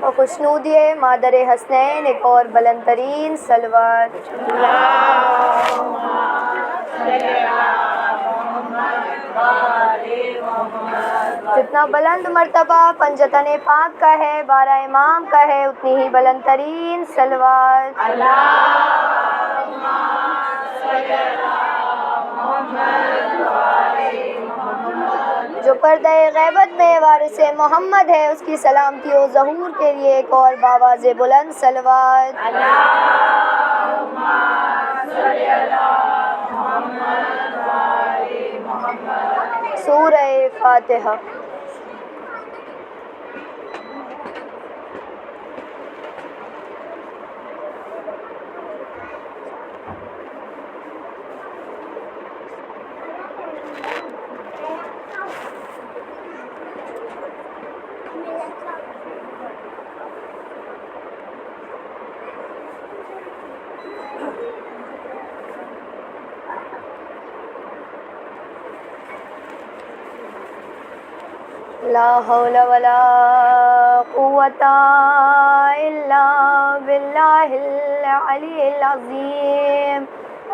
اور خوشنودی مادر حسنین ایک اور بلند ترین صلوات. جتنا بلند مرتبہ پنجتن پاک کا ہے، 12 امام کا ہے، اتنی ہی بلند ترین صلوات. جو پردہ غیبت میں وارث محمد ہے، اس کی سلامتی و ظہور کے لیے ایک اور باواز بلند صلوات. سورہ فاتحہ. لا حول ولا قوة إلا بالله العلي العظيم.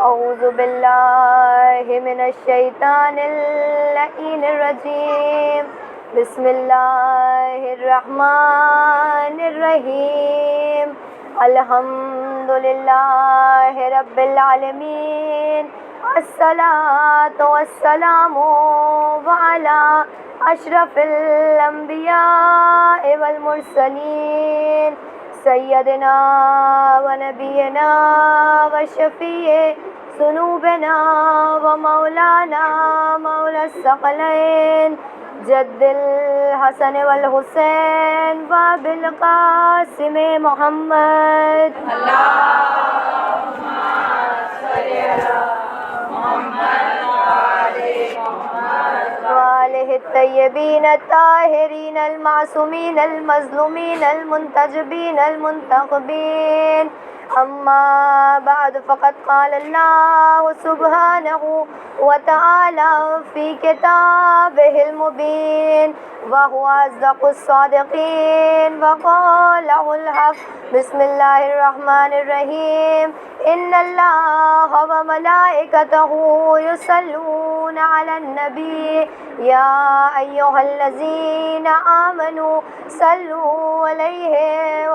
أعوذ بالله من الشيطان اللعين الرجيم. بسم الله الرحمن الرحيم. الحمد لله رب العالمين. الصلاة والسلام على اشرف الانبیاء والمرسلین سیدنا و نبینا و شفیع ذنوبنا و مولانا مولا الثقلین جد الحسن والحسین و بالقاسم محمد. اللہم صلی علی محمد وآلہ الطیبین الطاہرین المعصومین المظلومین المنتجبین المنتخبین. اما بعد فقد قال اللہ سبحانہ وتعالی فی کتابہ المبین وهو أصدق الصادقين وقوله الحق. بسم الله الرحمن الرحيم. إن الله وملائكته يصلون على النبي يا أيها الذين آمنوا صلوا عليه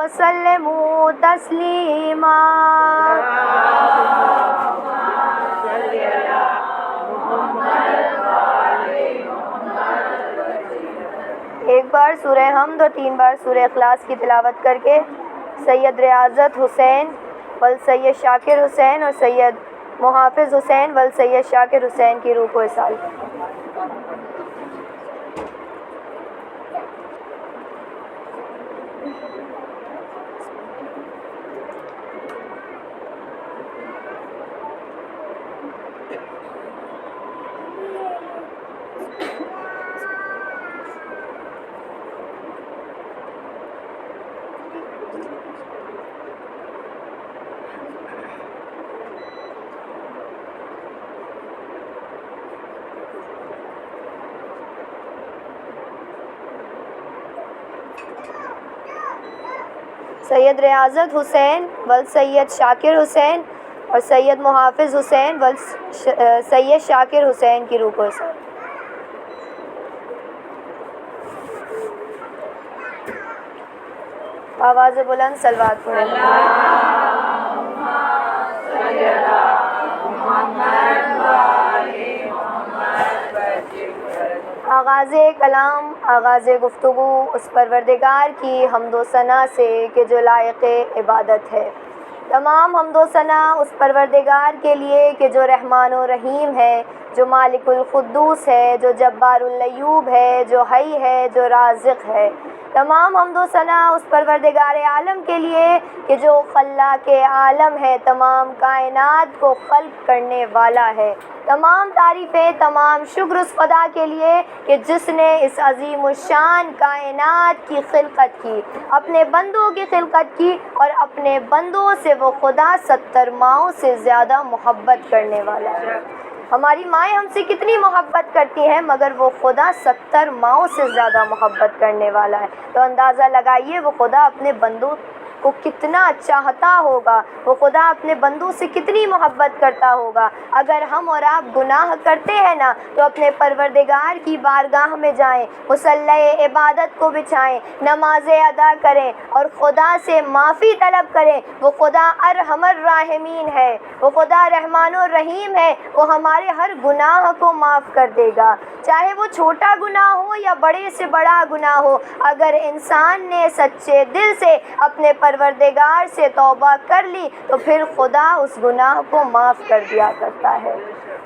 وسلموا تسليما. ایک بار سورہ حمد اور 3 بار سورہ اخلاص کی تلاوت کر کے سید ریاضت حسین ول سید شاکر حسین اور سید محافظ حسین ول سید شاکر حسین کی روح کو اصال. سید ریاضت حسین ول سید شاکر حسین اور سید محافظ حسین ول سید شاکر حسین کی روح کو اصال. آواز بلند صلوات پڑھیں. آغاز کلام، آغاز گفتگو اس پروردگار کی حمد و ثنا سے کہ جو لائق عبادت ہے. تمام حمد و ثنا اس پروردگار کے لیے کہ جو رحمان و رحیم ہے، جو مالک القدوس ہے، جو جبار العیوب ہے، جو حی ہے، جو رازق ہے. تمام حمد و ثنا اس پروردگار عالم کے لیے کہ جو خلاق عالم ہے، تمام کائنات کو خلق کرنے والا ہے. تمام تعریفیں، تمام شکر اس خدا کے لیے کہ جس نے اس عظیم الشان کائنات کی خلقت کی، اپنے بندوں کی خلقت کی، اور اپنے بندوں سے وہ خدا 70 ماؤں سے زیادہ محبت کرنے والا ہے. ہماری مائیں ہم سے کتنی محبت کرتی ہیں، مگر وہ خدا 70 ماؤں سے زیادہ محبت کرنے والا ہے۔ تو اندازہ لگائیے وہ خدا اپنے بندوں کو کتنا چاہتا ہوگا، وہ خدا اپنے بندوں سے کتنی محبت کرتا ہوگا۔ اگر ہم اور آپ گناہ کرتے ہیں نا تو اپنے پروردگار کی بارگاہ میں جائیں، مصلی عبادت کو بچھائیں، نمازیں ادا کریں اور خدا سے معافی طلب کریں۔ وہ خدا ارحم الراحمین ہے، وہ خدا رحمان الرحیم ہے، وہ ہمارے ہر گناہ کو معاف کر دے گا، چاہے وہ چھوٹا گناہ ہو یا بڑے سے بڑا گناہ ہو۔ اگر انسان نے سچے دل سے اپنے پروردگار سے توبہ کر لی تو پھر خدا اس گناہ کو معاف کر دیا کرتا ہے۔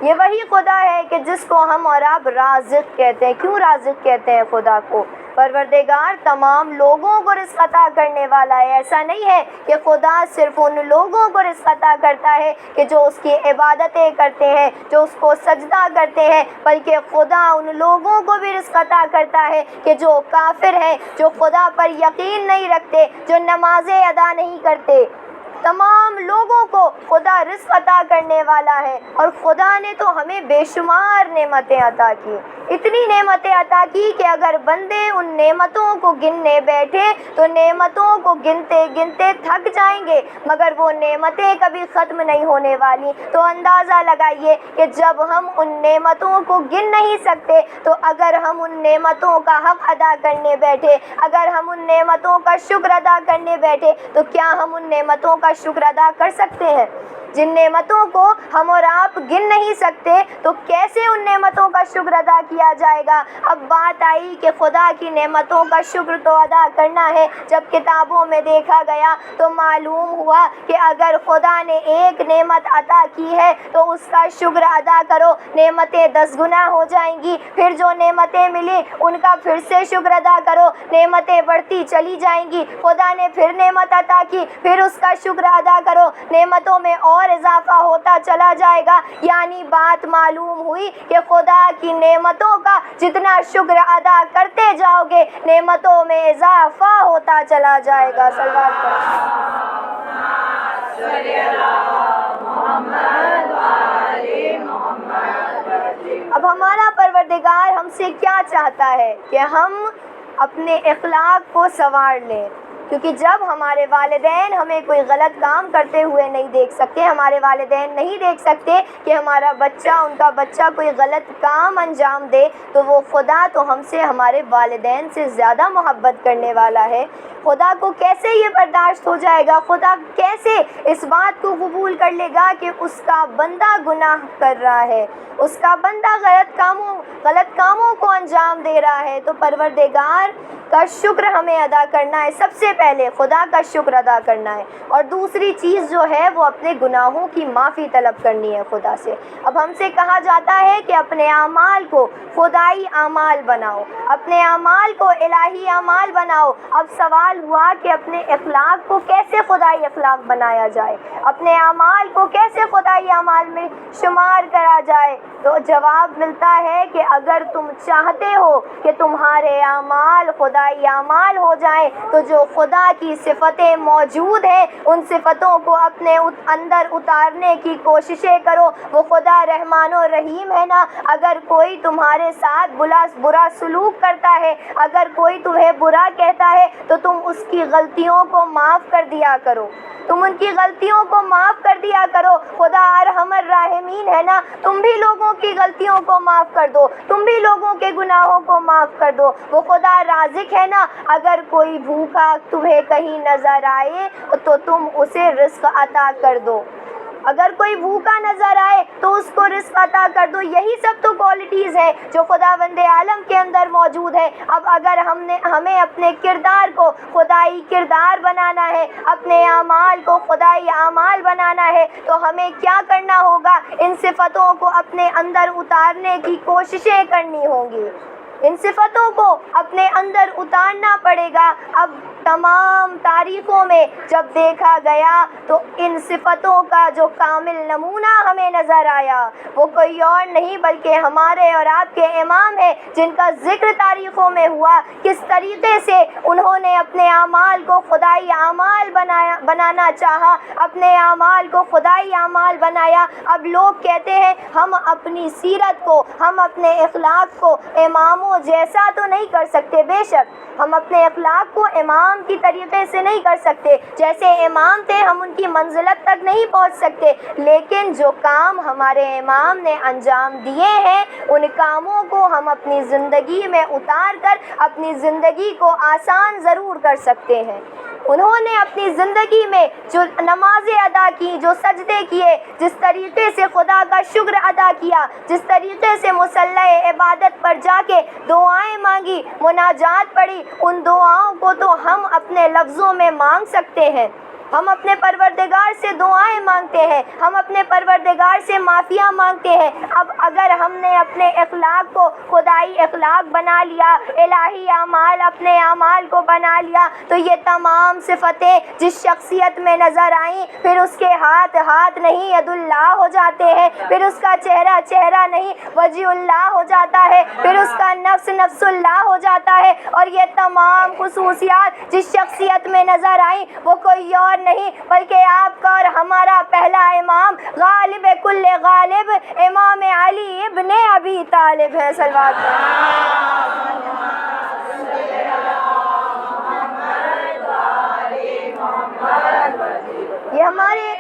یہ وہی خدا ہے کہ جس کو ہم اور آپ رازق کہتے ہیں۔ کیوں رازق کہتے ہیں خدا کو؟ پروردگار تمام لوگوں کو رزق عطا کرنے والا ہے۔ ایسا نہیں ہے کہ خدا صرف ان لوگوں کو رزق عطا کرتا ہے کہ جو اس کی عبادتیں کرتے ہیں، جو اس کو سجدہ کرتے ہیں، بلکہ خدا ان لوگوں کو بھی رزق عطا کرتا ہے کہ جو کافر ہیں، جو خدا پر یقین نہیں رکھتے، جو نمازیں ادا نہیں کرتے۔ تمام لوگوں کو خدا رزق عطا کرنے والا ہے، اور خدا نے تو ہمیں بے شمار نعمتیں عطا کی، اتنی نعمتیں عطا کی کہ اگر بندے ان نعمتوں کو گننے بیٹھے تو نعمتوں کو گنتے گنتے تھک جائیں گے، مگر وہ نعمتیں کبھی ختم نہیں ہونے والی۔ تو اندازہ لگائیے کہ جب ہم ان نعمتوں کو گن نہیں سکتے تو اگر ہم ان نعمتوں کا حق ادا کرنے بیٹھے، اگر ہم ان نعمتوں کا شکر ادا کرنے بیٹھے تو کیا ہم ان نعمتوں کا شکر ادا کر سکتے ہیں؟ جن نعمتوں کو ہم اور آپ گن نہیں سکتے تو کیسے ان نعمتوں کا شکر ادا کیا جائے گا؟ اب بات آئی کہ خدا کی نعمتوں کا شکر تو ادا کرنا ہے۔ جب کتابوں میں دیکھا گیا تو معلوم ہوا کہ اگر خدا نے ایک نعمت عطا کی ہے تو اس کا شکر ادا کرو، نعمتیں 10 گنا ہو جائیں گی۔ پھر جو نعمتیں ملی ان کا پھر سے شکر ادا کرو، نعمتیں بڑھتی چلی جائیں گی۔ خدا نے پھر نعمت عطا کی، پھر اس کا شکر ادا کرو، نعمتوں میں اور اضافہ ہوتا چلا جائے گا۔ یعنی بات معلوم ہوئی کہ خدا کی نعمتوں کا جتنا شکر ادا کرتے جاؤ گے نعمتوں میں اضافہ ہوتا چلا جائے گا۔ صلوات اب ہمارا پروردگار ہم سے کیا چاہتا ہے کہ ہم اپنے اخلاق کو سنوار لیں، کیونکہ جب ہمارے والدین ہمیں کوئی غلط کام کرتے ہوئے نہیں دیکھ سکتے، ہمارے والدین نہیں دیکھ سکتے کہ ہمارا بچہ، ان کا بچہ کوئی غلط کام انجام دے، تو وہ خدا تو ہم سے، ہمارے والدین سے زیادہ محبت کرنے والا ہے۔ خدا کو کیسے یہ برداشت ہو جائے گا؟ خدا کیسے اس بات کو قبول کر لے گا کہ اس کا بندہ گناہ کر رہا ہے، اس کا بندہ غلط کاموں کو انجام دے رہا ہے؟ تو پروردگار کا شکر ہمیں ادا کرنا ہے، سب سے پہلے خدا کا شکر ادا کرنا ہے، اور دوسری چیز جو ہے وہ اپنے گناہوں کی معافی طلب کرنی ہے خدا سے۔ اب ہم سے کہا جاتا ہے کہ اپنے اعمال کو خدائی اعمال بناؤ، اپنے اعمال کو الہی اعمال بناؤ۔ اب سوال ہوا کہ اپنے اخلاق کو کیسے خدائی اخلاق بنایا جائے، اپنے اعمال کو کیسے خدائی اعمال میں شمار کرا جائے؟ تو جواب ملتا ہے کہ اگر تم چاہتے ہو کہ تمہارے اعمال خدائی اعمال ہو جائیں تو جو خدا کی صفتیں موجود ہیں ان صفتوں کو اپنے اندر اتارنے کی کوششیں کرو۔ وہ خدا رحمان و رحیم ہے نا، اگر کوئی تمہارے ساتھ برا سلوک کرتا ہے، اگر کوئی تمہیں برا کہتا ہے تو تم اس کی غلطیوں کو معاف کر دیا کرو، تم ان کی غلطیوں کو معاف کر دیا کرو۔ خدا ارحم الراحمین ہے نا، تم بھی لوگوں کی غلطیوں کو معاف کر دو، تم بھی لوگوں کے گناہوں کو معاف کر دو۔ وہ خدا رازق ہے نا، اگر کوئی بھوکا تمہیں کہیں نظر آئے تو تم اسے رزق عطا کر دو، اگر کوئی بھوکا نظر آئے تو اس کو رزق عطا کر دو۔ یہی سب تو کوالٹیز ہیں جو خداوند عالم کے اندر موجود ہے۔ اب اگر ہمیں اپنے کردار کو خدائی کردار بنانا ہے، اپنے اعمال کو خدائی اعمال بنانا ہے تو ہمیں کیا کرنا ہوگا؟ ان صفتوں کو اپنے اندر اتارنے کی کوششیں کرنی ہوں گی، ان صفتوں کو اپنے اندر اتارنا پڑے گا۔ اب تمام تاریخوں میں جب دیکھا گیا تو ان صفتوں کا جو کامل نمونہ ہمیں نظر آیا وہ کوئی اور نہیں بلکہ ہمارے اور آپ کے امام ہیں، جن کا ذکر تاریخوں میں ہوا کس طریقے سے انہوں نے اپنے اعمال کو خدائی اعمال بنانا چاہا، اپنے اعمال کو خدائی اعمال بنایا۔ اب لوگ کہتے ہیں ہم اپنی سیرت کو، ہم اپنے اخلاق کو اماموں جیسا تو نہیں کر سکتے، بے شک ہم اپنے اخلاق کو امام کی طریقے سے نہیں کر سکتے، جیسے امام تھے ہم ان کی منزلت تک نہیں پہنچ سکتے، لیکن جو کام ہمارے امام نے انجام دیے ہیں ان کاموں کو ہم اپنی زندگی میں اتار کر اپنی زندگی کو آسان ضرور کر سکتے ہیں۔ انہوں نے اپنی زندگی میں جو نمازیں ادا کی، جو سجدے کیے، جس طریقے سے خدا کا شکر ادا کیا، جس طریقے سے مصلی عبادت پر جا کے دعائیں مانگی، مناجات پڑھی، ان دعاؤں کو تو ہم اپنے لفظوں میں مانگ سکتے ہیں۔ ہم اپنے پروردگار سے دعائیں مانگتے ہیں، ہم اپنے پروردگار سے معافیاں مانگتے ہیں۔ اب اگر ہم نے اپنے اخلاق کو خدائی اخلاق بنا لیا، الہی اعمال اپنے اعمال کو بنا لیا، تو یہ تمام صفتیں جس شخصیت میں نظر آئیں، پھر اس کے ہاتھ ہاتھ نہیں ید اللہ ہو جاتے ہیں، پھر اس کا چہرہ چہرہ نہیں وجہ اللہ ہو جاتا ہے، پھر اس کا نفس نفس اللہ ہو جاتا ہے، اور یہ تمام خصوصیات جس شخصیت میں نظر آئیں وہ کوئی اور نہیں بلکہ آپ کا اور ہمارا پہلا امام غالب کل غالب امام علی ابن ابی طالب ہے۔ صلوات یہ ہمارے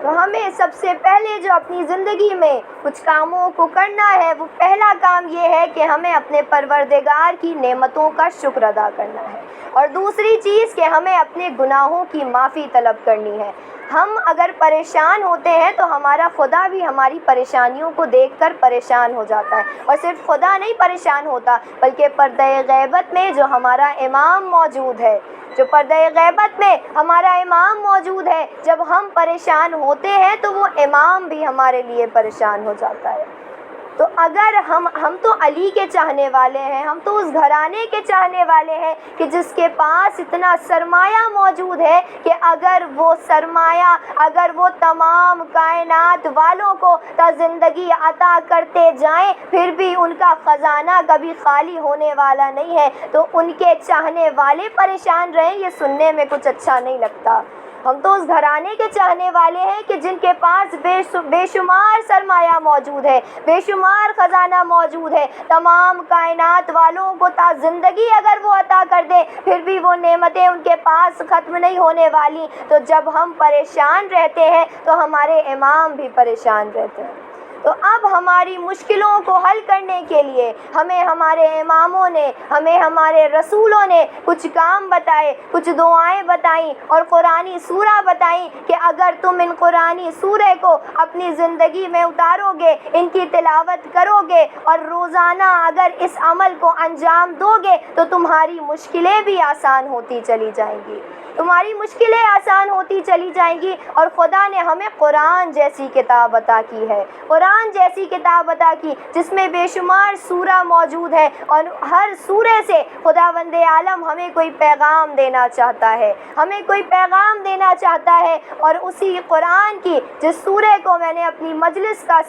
تو ہمیں سب سے پہلے جو اپنی زندگی میں کچھ کاموں کو کرنا ہے وہ پہلا کام یہ ہے کہ ہمیں اپنے پروردگار کی نعمتوں کا شکر ادا کرنا ہے، اور دوسری چیز کہ ہمیں اپنے گناہوں کی معافی طلب کرنی ہے۔ ہم اگر پریشان ہوتے ہیں تو ہمارا خدا بھی ہماری پریشانیوں کو دیکھ کر پریشان ہو جاتا ہے، اور صرف خدا نہیں پریشان ہوتا بلکہ پردہ غیبت میں جو ہمارا امام موجود ہے، جو پردہ غیبت میں ہمارا امام موجود ہے، جب ہم پریشان ہوتے ہیں تو وہ امام بھی ہمارے لیے پریشان ہو جاتا ہے۔ تو اگر ہم تو علی کے چاہنے والے ہیں، ہم تو اس گھرانے کے چاہنے والے ہیں کہ جس کے پاس اتنا سرمایہ موجود ہے کہ اگر وہ سرمایہ، اگر وہ تمام کائنات والوں کو تا زندگی عطا کرتے جائیں پھر بھی ان کا خزانہ کبھی خالی ہونے والا نہیں ہے، تو ان کے چاہنے والے پریشان رہیں یہ سننے میں کچھ اچھا نہیں لگتا۔ ہم تو اس گھرانے کے چاہنے والے ہیں کہ جن کے پاس بے شمار سرمایہ موجود ہے، بے شمار خزانہ موجود ہے، تمام کائنات والوں کو تا زندگی اگر وہ عطا کر دے پھر بھی وہ نعمتیں ان کے پاس ختم نہیں ہونے والی۔ تو جب ہم پریشان رہتے ہیں تو ہمارے امام بھی پریشان رہتے ہیں۔ تو اب ہماری مشکلوں کو حل کرنے کے لیے ہمیں ہمارے اماموں نے، ہمیں ہمارے رسولوں نے کچھ کام بتائے، کچھ دعائیں بتائیں اور قرآنی سورہ بتائیں کہ اگر تم ان قرآنی سورہ کو اپنی زندگی میں اتارو گے، ان کی تلاوت کرو گے اور روزانہ اگر اس عمل کو انجام دو گے تو تمہاری مشکلیں بھی آسان ہوتی چلی جائیں گی، تمہاری مشکلیں آسان ہوتی چلی جائیں گی۔ اور خدا نے ہمیں قرآن جیسی کتاب عطا کی ہے، قرآن جیسی کتاب عطا کی جس میں بے شمار سورہ موجود ہے، اور ہر سورے سے خداوند عالم ہمیں کوئی پیغام دینا چاہتا ہے، ہمیں کوئی پیغام دینا چاہتا ہے۔ اور اسی قرآن کی جس سورے کو میں نے اپنی مجلس کا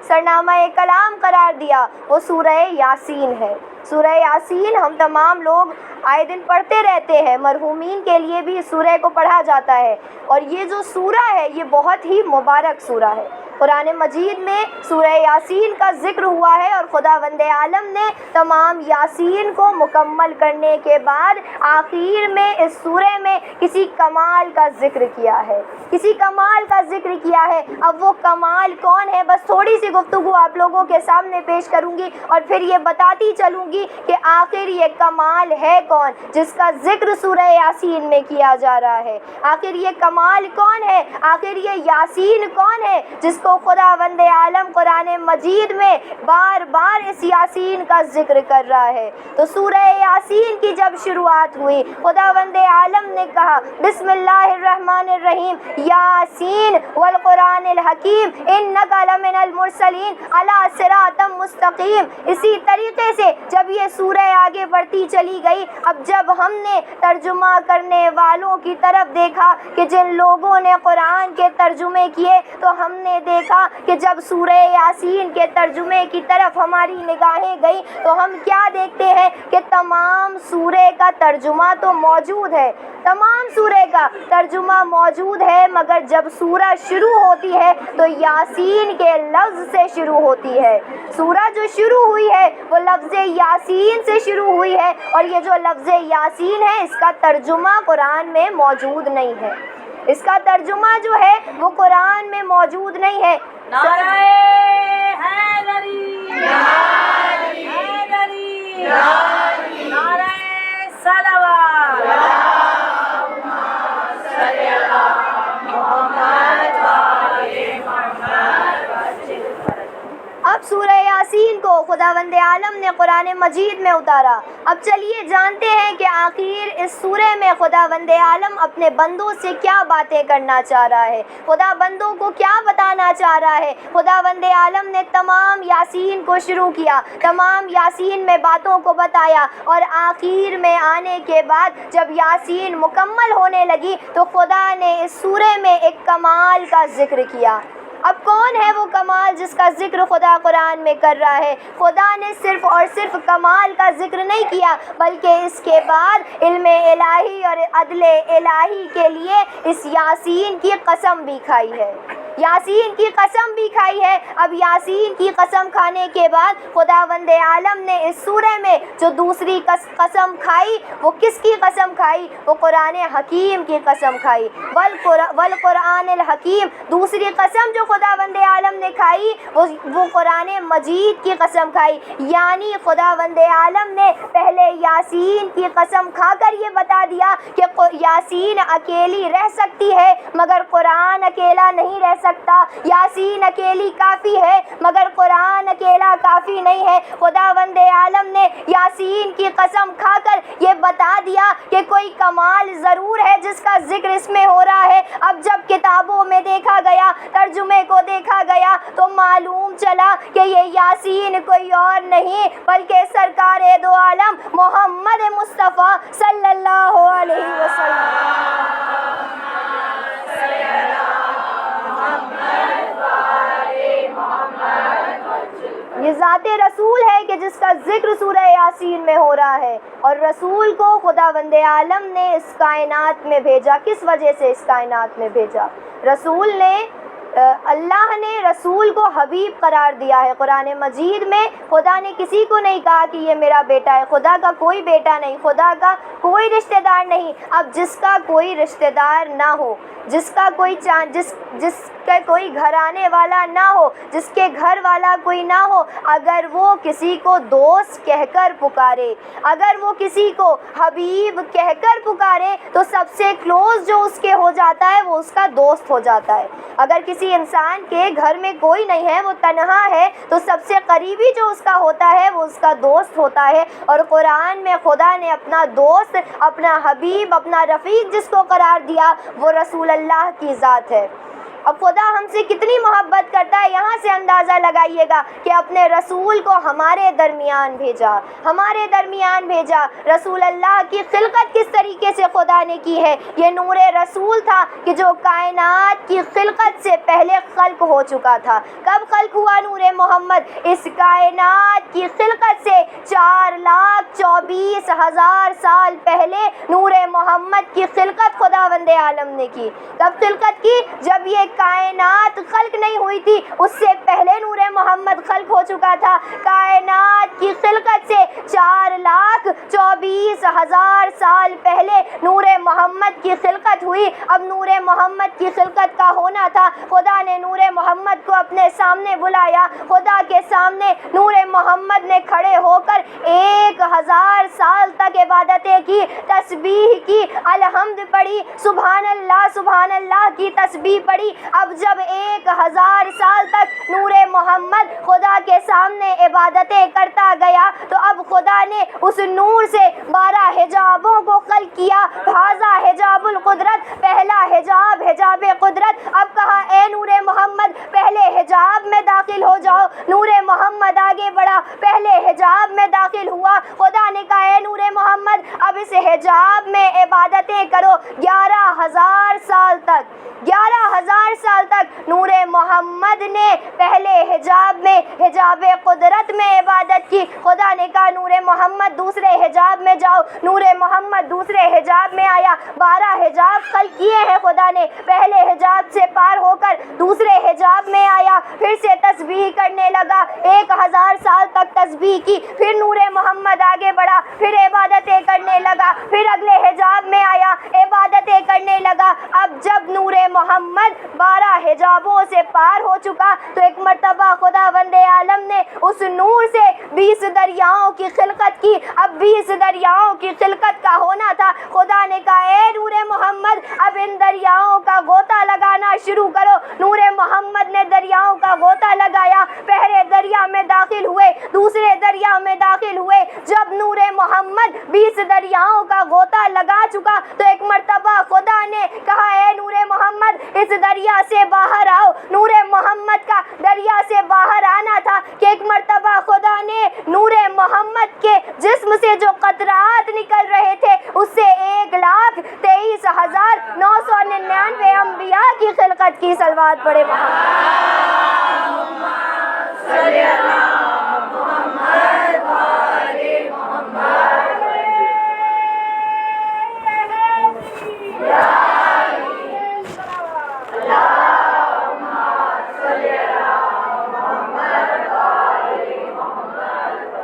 سرنامہ کلام قرار دیا وہ سورہ یاسین ہے۔ سورہ یاسین ہم تمام لوگ آئے دن پڑھتے رہتے ہیں، مرحومین کے لیے بھی سورہ کو پڑھا جاتا ہے، اور یہ جو سورہ ہے یہ بہت ہی مبارک سورہ ہے۔ قرآن مجید میں سورہ یاسین کا ذکر ہوا ہے، اور خداوند عالم نے تمام یاسین کو مکمل کرنے کے بعد آخر میں اس سورہ میں کسی کمال کا ذکر کیا ہے، کسی کمال کا ذکر کیا ہے۔ اب وہ کمال کون ہے بس تھوڑی سی گفتگو آپ لوگوں کے سامنے پیش کروں گی اور پھر یہ بتاتی چلوں گی کہ آخر یہ کمال ہے کون جس کا ذکر سورہ یاسین میں کیا جا رہا ہے؟ آخر یہ کمال کون ہے؟ آخر یہ یاسین کون ہے جس کو خداوند عالم قرآن مجید میں بار بار اس یاسین کا ذکر کر رہا ہے؟ تو سورہ یاسین کی جب شروعات ہوئی، خداوند عالم نے کہا بسم اللہ الرحمن الرحیم، یاسین والقرآن الحکیم انک لمن المرسلین علی صراط مستقیم۔ اسی طریقے سے جب یہ سورہ آگے بڑھتی چلی گئی، اب جب ہم نے ترجمہ کرنے والوں کی طرف دیکھا کہ جن لوگوں نے قرآن کے ترجمے کیے، تو ہم نے دیکھا کہ جب سورہ یاسین کے ترجمے کی طرف ہماری نگاہیں گئی تو ہم کیا دیکھتے ہیں کہ تمام سورہ کا ترجمہ تو موجود ہے، تمام سورہ کا ترجمہ موجود ہے، مگر جب سورہ شروع ہوتی ہے تو یاسین کے لفظ سے شروع ہوتی ہے۔ سورہ جو شروع ہوئی ہے وہ لفظ یاسین سے شروع ہوئی ہے، اور یہ جو لفظ یاسین ہے اس کا ترجمہ قرآن میں موجود نہیں ہے، اس کا ترجمہ جو ہے وہ قرآن میں موجود نہیں ہے۔ نعرہ حیدری، حیدری، نعرہ صلوات، اب سورہ یاسین کو خداوند عالم نے قرآن مجید میں اتارا۔ اب چلیے جانتے ہیں کہ آخر اس سورہ میں خداوند عالم اپنے بندوں سے کیا باتیں کرنا چاہ رہا ہے، خدا بندوں کو کیا بتانا چاہ رہا ہے۔ خداوند عالم نے تمام یاسین کو شروع کیا، تمام یاسین میں باتوں کو بتایا، اور آخر میں آنے کے بعد جب یاسین مکمل ہونے لگی تو خدا نے اس سورہ میں ایک کمال کا ذکر کیا۔ اب کون ہے وہ کمال جس کا ذکر خدا قرآن میں کر رہا ہے؟ خدا نے صرف اور صرف کمال کا ذکر نہیں کیا، بلکہ اس کے بعد علم الہی اور عدل الہی کے لیے اس یاسین کی قسم بھی کھائی ہے، یاسین کی قسم بھی کھائی ہے۔ اب یاسین کی قسم کھانے کے بعد خداوند عالم نے اس سورہ میں جو دوسری قسم کھائی، وہ کس کی قسم کھائی؟ وہ قرآن حکیم کی قسم کھائی، والقرآن الحکیم۔ دوسری قسم جو خداوند عالم نے کھائی وہ قرآن مجید کی قسم کھائی، یعنی خداوند عالم نے پہلے یاسین کی قسم کھا کر یہ بتا دیا کہ یاسین اکیلی رہ سکتی ہے مگر قرآن اکیلا نہیں رہ سکتا، یاسین اکیلی کافی ہے مگر قرآن اکیلا کافی نہیں ہے۔ خداوند عالم نے یاسین کی قسم کھا کر یہ بتا دیا کہ کوئی کمال ضرور ہے جس کا ذکر اس میں ہو رہا ہے۔ اب جب کتابوں میں دیکھا گیا، ترجمے کو دیکھا گیا، تو معلوم چلا کہ یہ یاسین کوئی اور نہیں بلکہ سرکار دو عالم محمد مصطفیٰ صلی اللہ علیہ وسلم۔ یہ ذات رسول ہے کہ جس کا ذکر سورہ یاسین میں ہو رہا ہے، اور رسول کو خداوند عالم نے اس کائنات میں بھیجا۔ کس وجہ سے اس کائنات میں بھیجا؟ رسول نے اللہ نے رسول کو حبیب قرار دیا ہے۔ قرآن مجید میں خدا نے کسی کو نہیں کہا کہ یہ میرا بیٹا ہے، خدا کا کوئی بیٹا نہیں، خدا کا کوئی رشتہ دار نہیں۔ اب جس کا کوئی رشتہ دار نہ ہو، جس کا کوئی جس کا کوئی گھرانے والا نہ ہو، جس کے گھر والا کوئی نہ ہو، اگر وہ کسی کو دوست کہہ کر پکارے، اگر وہ کسی کو حبیب کہہ کر پکارے، تو سب سے کلوز جو اس کے ہو جاتا ہے وہ اس کا دوست ہو جاتا ہے۔ اگر کسی انسان کے گھر میں کوئی نہیں ہے، وہ تنہا ہے، تو سب سے قریبی جو اس کا ہوتا ہے وہ اس کا دوست ہوتا ہے۔ اور قرآن میں خدا نے اپنا دوست، اپنا حبیب، اپنا رفیق جس کو قرار دیا وہ رسول اللہ کی ذات ہے۔ اب خدا ہم سے کتنی محبت کرتا ہے، یہاں سے اندازہ لگائیے گا کہ اپنے رسول کو ہمارے درمیان بھیجا، ہمارے درمیان بھیجا۔ رسول اللہ کی خلقت کس طریقے سے خدا نے کی ہے؟ یہ نور رسول تھا کہ جو کائنات کی خلقت سے پہلے خلق ہو چکا تھا۔ کب خلق ہوا نور محمد؟ اس کائنات کی خلقت سے 4,24,000 سال پہلے نور محمد کی خلقت خداوند عالم نے کی۔ کب خلقت کی؟ جب یہ کائنات خلق نہیں ہوئی تھی اس سے پہلے نور محمد خلق ہو چکا تھا۔ کائنات کی خلقت سے 4,24,000 سال پہلے نور محمد کی خلقت ہوئی۔ اب نور محمد کی خلقت کا ہونا تھا، خدا نے نور محمد کو اپنے سامنے بلایا۔ خدا کے سامنے نور محمد نے کھڑے ہو کر 1000 سال تک عبادتیں کی، تسبیح کی، الحمد پڑھی، سبحان اللہ کی تسبیح پڑھی۔ اب جب 1000 سال تک نور محمد خدا کے سامنے عبادتیں کرتا گیا تو اب خدا نے اس نور سے 12 حجابوں کو خلق کیا۔ ھذا حجاب القدرت، پہلا حجاب حجاب قدرت۔ اب کہا اے نور محمد پہلے حجاب میں داخل ہو جاؤ۔ نور محمد آگے بڑھا، پہلے حجاب میں داخل ہوا۔ خدا نے کہا اے نور محمد اب اس حجاب میں عبادتیں کرو 11,000 سال تک۔ 11,000 سال تک نور محمد نے پہلے حجاب میں حجاب قدرت میں عبادت کی۔ خدا نے کہا نور محمد دوسرے حجاب میں جاؤ۔ نور محمد دوسرے حجاب میں آیا۔ 12 حجاب خلق کیے ہیں خدا نے۔ پہلے حجاب سے پار ہو کر دوسرے حجاب میں آیا، پھر سے تسبیح کرنے لگا، 1000 سال تک تسبیح کی۔ پھر نور محمد آگے بڑھا، پھر عبادتیں کرنے لگا، پھر اگلے حجاب میں آیا، عبادتیں کرنے لگا۔ اب جب نور محمد 12 حجابوں سے پار ہو چکا تو ایک مرتبہ خداوند عالم نے اس نور سے 20 دریاؤں کی خلقت کی۔ اب 20 دریاؤں کی خلقت کا ہونا تھا۔ خدا نے کہا اے نور محمد اب ان دریاؤں کا غوطہ لگانا شروع کرو۔ نور محمد نے دریاؤں کا غوطہ لگایا، پہلے دریا میں داخل ہوئے، دوسرے دریا میں داخل ہوئے۔ جب نور محمد 20 دریاؤں کا غوطہ لگا چکا تو ایک مرتبہ خدا نے کہا اے نور محمد اس دریا سے باہر آؤ۔ نور محمد کا دریا سے باہر آنا تھا کہ ایک مرتبہ خدا نے نور محمد کے جسم سے جو قطرات نکل رہے تھے اس سے 1,23,999 انبیاء کی خلقت کی۔ صلوات پڑھے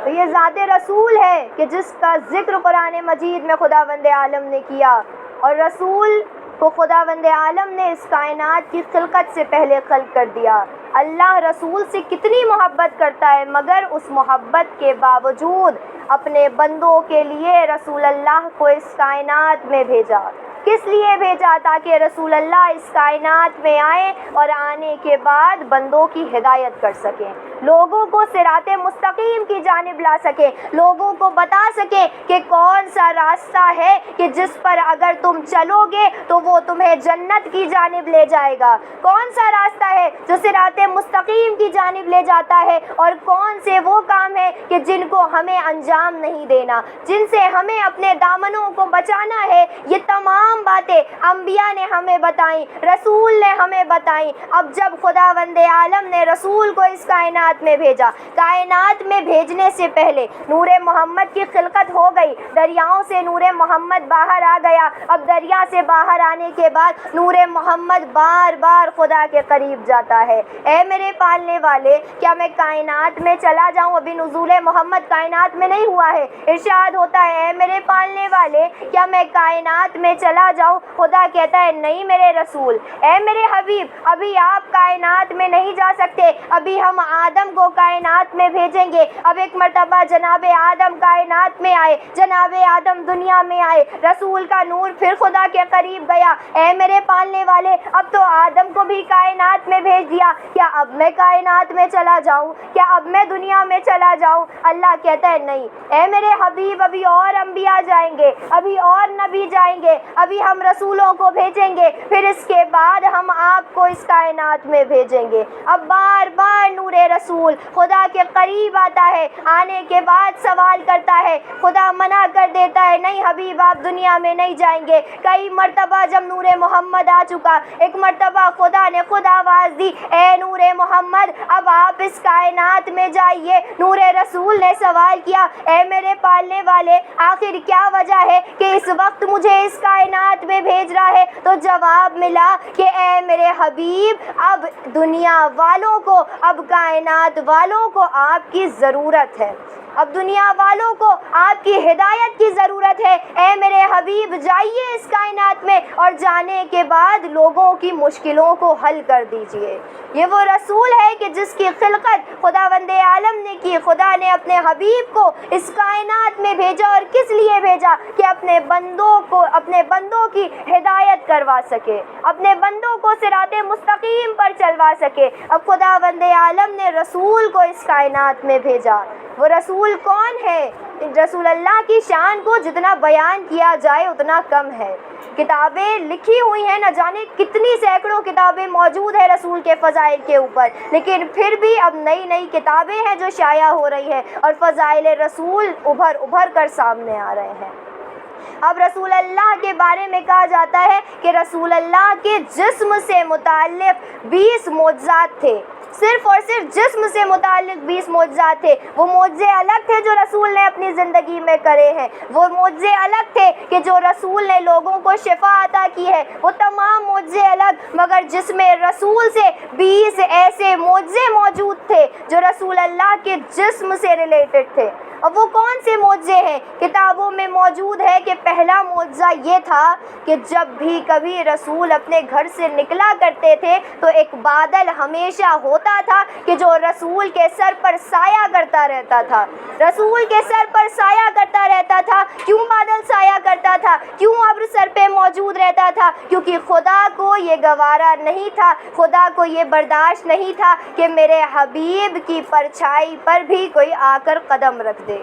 تو یہ ذات رسول ہے کہ جس کا ذکر قرآن مجید میں خداوند عالم نے کیا، اور رسول کو خداوند عالم نے اس کائنات کی خلقت سے پہلے خلق کر دیا۔ اللہ رسول سے کتنی محبت کرتا ہے، مگر اس محبت کے باوجود اپنے بندوں کے لیے رسول اللہ کو اس کائنات میں بھیجا۔ کس لیے بھیجا؟ تاکہ رسول اللہ اس کائنات میں آئیں اور آنے کے بعد بندوں کی ہدایت کر سکیں، لوگوں کو صراط مستقیم کی جانب لا سکیں، لوگوں کو بتا سکیں کہ کون سا راستہ ہے کہ جس پر اگر تم چلو گے تو وہ تمہیں جنت کی جانب لے جائے گا، کون سا راستہ ہے جو صراط مستقیم کی جانب لے جاتا ہے، اور کون سے وہ کام ہیں کہ جن کو ہمیں انجام نہیں دینا، جن سے ہمیں اپنے دامنوں کو بچانا ہے۔ یہ تمام باتیں انبیاء نے ہمیں بتائیں، رسول نے ہمیں بتائیں۔ اب جب خداوند عالم نے رسول کو اس کائنات میں بھیجا، کائنات میں بھیجنے سے پہلے نور محمد کی خلقت ہو گئی، دریاؤں سے نور محمد باہر آ گیا۔ اب دریا سے باہر آنے کے بعد نور محمد بار بار خدا کے قریب جاتا ہے۔ اے میرے پالنے والے، کیا میں کائنات میں چلا جاؤں؟ ابھی نزول محمد کائنات میں نہیں ہوا ہے، ارشاد ہوتا ہے اے میرے پالنے والے کیا میں کائنات میں چلا جاؤں؟ خدا کہتا ہے نہیں میرے رسول، اے میرے حبیب ابھی آپ کائنات میں نہیں جا سکتے، ابھی ہم آدم کو کائنات میں بھیجیں گے۔ اب ایک مرتبہ جناب آدم کائنات میں آئے، جناب آدم دنیا میں آئے، رسول کا نور پھر خدا کے قریب گیا۔ اے میرے پالنے والے اب تو آدم کو بھی کائنات میں بھیج دیا، کیا اب میں کائنات میں چلا جاؤں؟ کیا اب میں دنیا میں چلا جاؤں؟ اللہ کہتا ہے نہیں اے میرے حبیب ابھی اور انبیاء جائیں گے، ابھی اور نبی جائیں گے، ابھی ہم رسولوں کو بھیجیں گے، پھر اس کے بعد ہم آپ کو اس کائنات میں بھیجیں گے۔ اب بار بار نور رسول خدا کے قریب آتا ہے، آنے کے بعد سوال کرتا ہے، خدا منع کر دیتا ہے نہیں حبیب آپ دنیا میں نہیں جائیں گے۔ کئی مرتبہ جب نور محمد آ چکا، ایک مرتبہ خدا نے خود آواز دی اے نور محمد اب آپ اس کائنات میں جائیے۔ نور رسول نے سوال کیا اے میرے پالنے والے آخر کیا وجہ ہے کہ اس وقت مجھے اس کائنات کائنات میں بھیج رہا ہے؟ تو جواب ملا کہ اے میرے حبیب، اب دنیا والوں کو، اب کائنات والوں کو آپ کی ضرورت ہے، اب دنیا والوں کو آپ کی ہدایت کی ضرورت ہے۔ اے میرے حبیب جائیے اس کائنات میں، اور جانے کے بعد لوگوں کی مشکلوں کو حل کر دیجئے۔ یہ وہ رسول ہے کہ جس کی خلقت خداوند عالم نے کی۔ خدا نے اپنے حبیب کو اس کائنات میں بھیجا، اور کس لیے بھیجا؟ کہ اپنے بندوں کی ہدایت کروا سکے، اپنے بندوں کو صراط مستقیم پر چلوا سکے۔ اب خداوند عالم نے رسول کو اس کائنات میں بھیجا۔ وہ رسول کون ہے؟ رسول اللہ کی شان کو جتنا بیان کیا جائے اتنا کم ہے۔ کتابیں لکھی ہوئی ہیں، نہ جانے کتنی سینکڑوں کتابیں موجود ہیں رسول کے فضائل کے اوپر، لیکن پھر بھی اب نئی کتابیں ہیں جو شائع ہو رہی ہیں، اور فضائل رسول ابھر کر سامنے آ رہے ہیں۔ اب رسول اللہ کے بارے میں کہا جاتا ہے کہ رسول اللہ کے جسم سے متعلق 20 معجزات تھے، صرف اور صرف جسم سے متعلق 20 معجزات تھے۔ وہ معجزے الگ تھے جو رسول نے اپنی زندگی میں کرے ہیں، وہ معجزے الگ تھے کہ جو رسول نے لوگوں کو شفا عطا کی ہے، وہ تمام معجزے الگ، مگر جسم رسول سے 20 ایسے معجزے موجود تھے جو رسول اللہ کے جسم سے ریلیٹڈ تھے۔ اب وہ کون سے معجزے ہیں؟ کتابوں میں موجود ہے کہ پہلا معجزہ یہ تھا کہ جب بھی کبھی رسول اپنے گھر سے نکلا کرتے تھے تو ایک بادل ہمیشہ ہوتا تھا کہ جو رسول کے سر پر سایہ کرتا رہتا تھا، رسول کے سر پر سایہ کرتا رہتا تھا۔ کیوں بادل سایہ کرتا تھا؟ کیوں ابر سر پہ موجود رہتا تھا؟ کیونکہ خدا کو یہ گوارا نہیں تھا، خدا کو یہ برداشت نہیں تھا کہ میرے حبیب کی پرچھائی پر بھی کوئی آ کر قدم رکھ دے،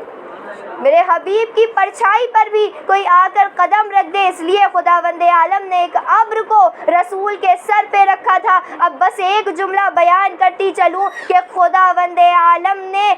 میرے حبیب کی پرچھائی پر بھی کوئی آ کر قدم رکھ دے۔ اس لیے خداوند عالم نے ایک ابر کو رسول کے سر پہ رکھا تھا۔ اب بس ایک جملہ بیان کرتی چلوں کہ خداوند عالم نے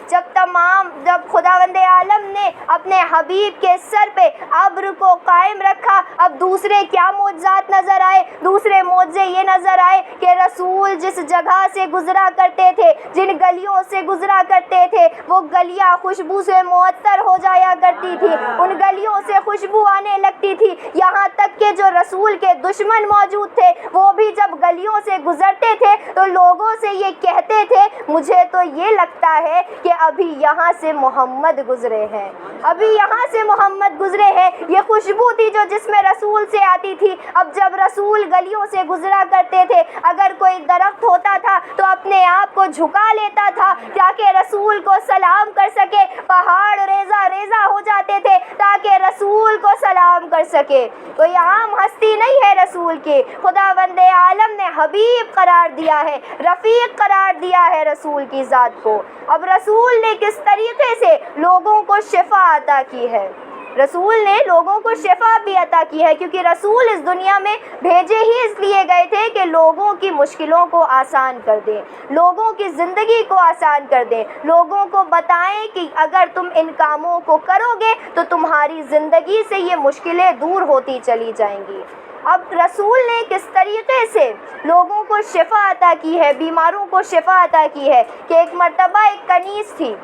جب خداوند عالم نے اپنے حبیب کے سر پہ ابر کو قائم رکھا، اب دوسرے کیا معجزات نظر آئے؟ دوسرے معجزے یہ نظر آئے کہ رسول جس جگہ سے گزرا کرتے تھے، جن گلیوں سے گزرا کرتے تھے، وہ گلیاں خوشبو سے معطر ہو جایا کرتی تھی، ان گلیوں سے خوشبو آنے لگتی تھی، یہاں تک کہ جو رسول کے دشمن موجود تھے وہ بھی جب گلیوں سے گزرتے تھے تو لوگوں سے یہ کہتے تھے، مجھے تو یہ لگتا ہے کہ ابھی یہاں سے محمد گزرے ہیں، ابھی یہاں سے محمد گزرے ہیں۔ یہ خوشبو تھی جو جسم رسول سے آتی تھی۔ اب جب رسول گلیوں سے گزرا کرتے تھے، اگر کوئی درخت ہوتا تھا تو اپنے آپ کو جھکا لیتا تھا تاکہ رسول کو سلام کر سکے، پہاڑ ریزہ ریزہ ہو جاتے تھے تاکہ رسول کو سلام کر سکے۔ کوئی عام ہستی نہیں ہے رسول کی، خداوند عالم نے حبیب قرار دیا ہے، رفیق قرار دیا ہے رسول کی ذات کو۔ اب رسول نے کس طریقے سے لوگوں کو شفا عطا کی ہے؟ رسول نے لوگوں کو شفا بھی عطا کی ہے، کیونکہ رسول اس دنیا میں بھیجے ہی اس لیے گئے تھے کہ لوگوں کی مشکلوں کو آسان کر دیں، لوگوں کی زندگی کو آسان کر دیں، لوگوں کو بتائیں کہ اگر تم ان کاموں کو کرو گے تو تمہاری زندگی سے یہ مشکلیں دور ہوتی چلی جائیں گی۔ اب رسول نے کس طریقے سے لوگوں کو شفا عطا کی ہے، بیماروں کو شفا عطا کی ہے کہ ایک مرتبہ ایک کنیز تھی،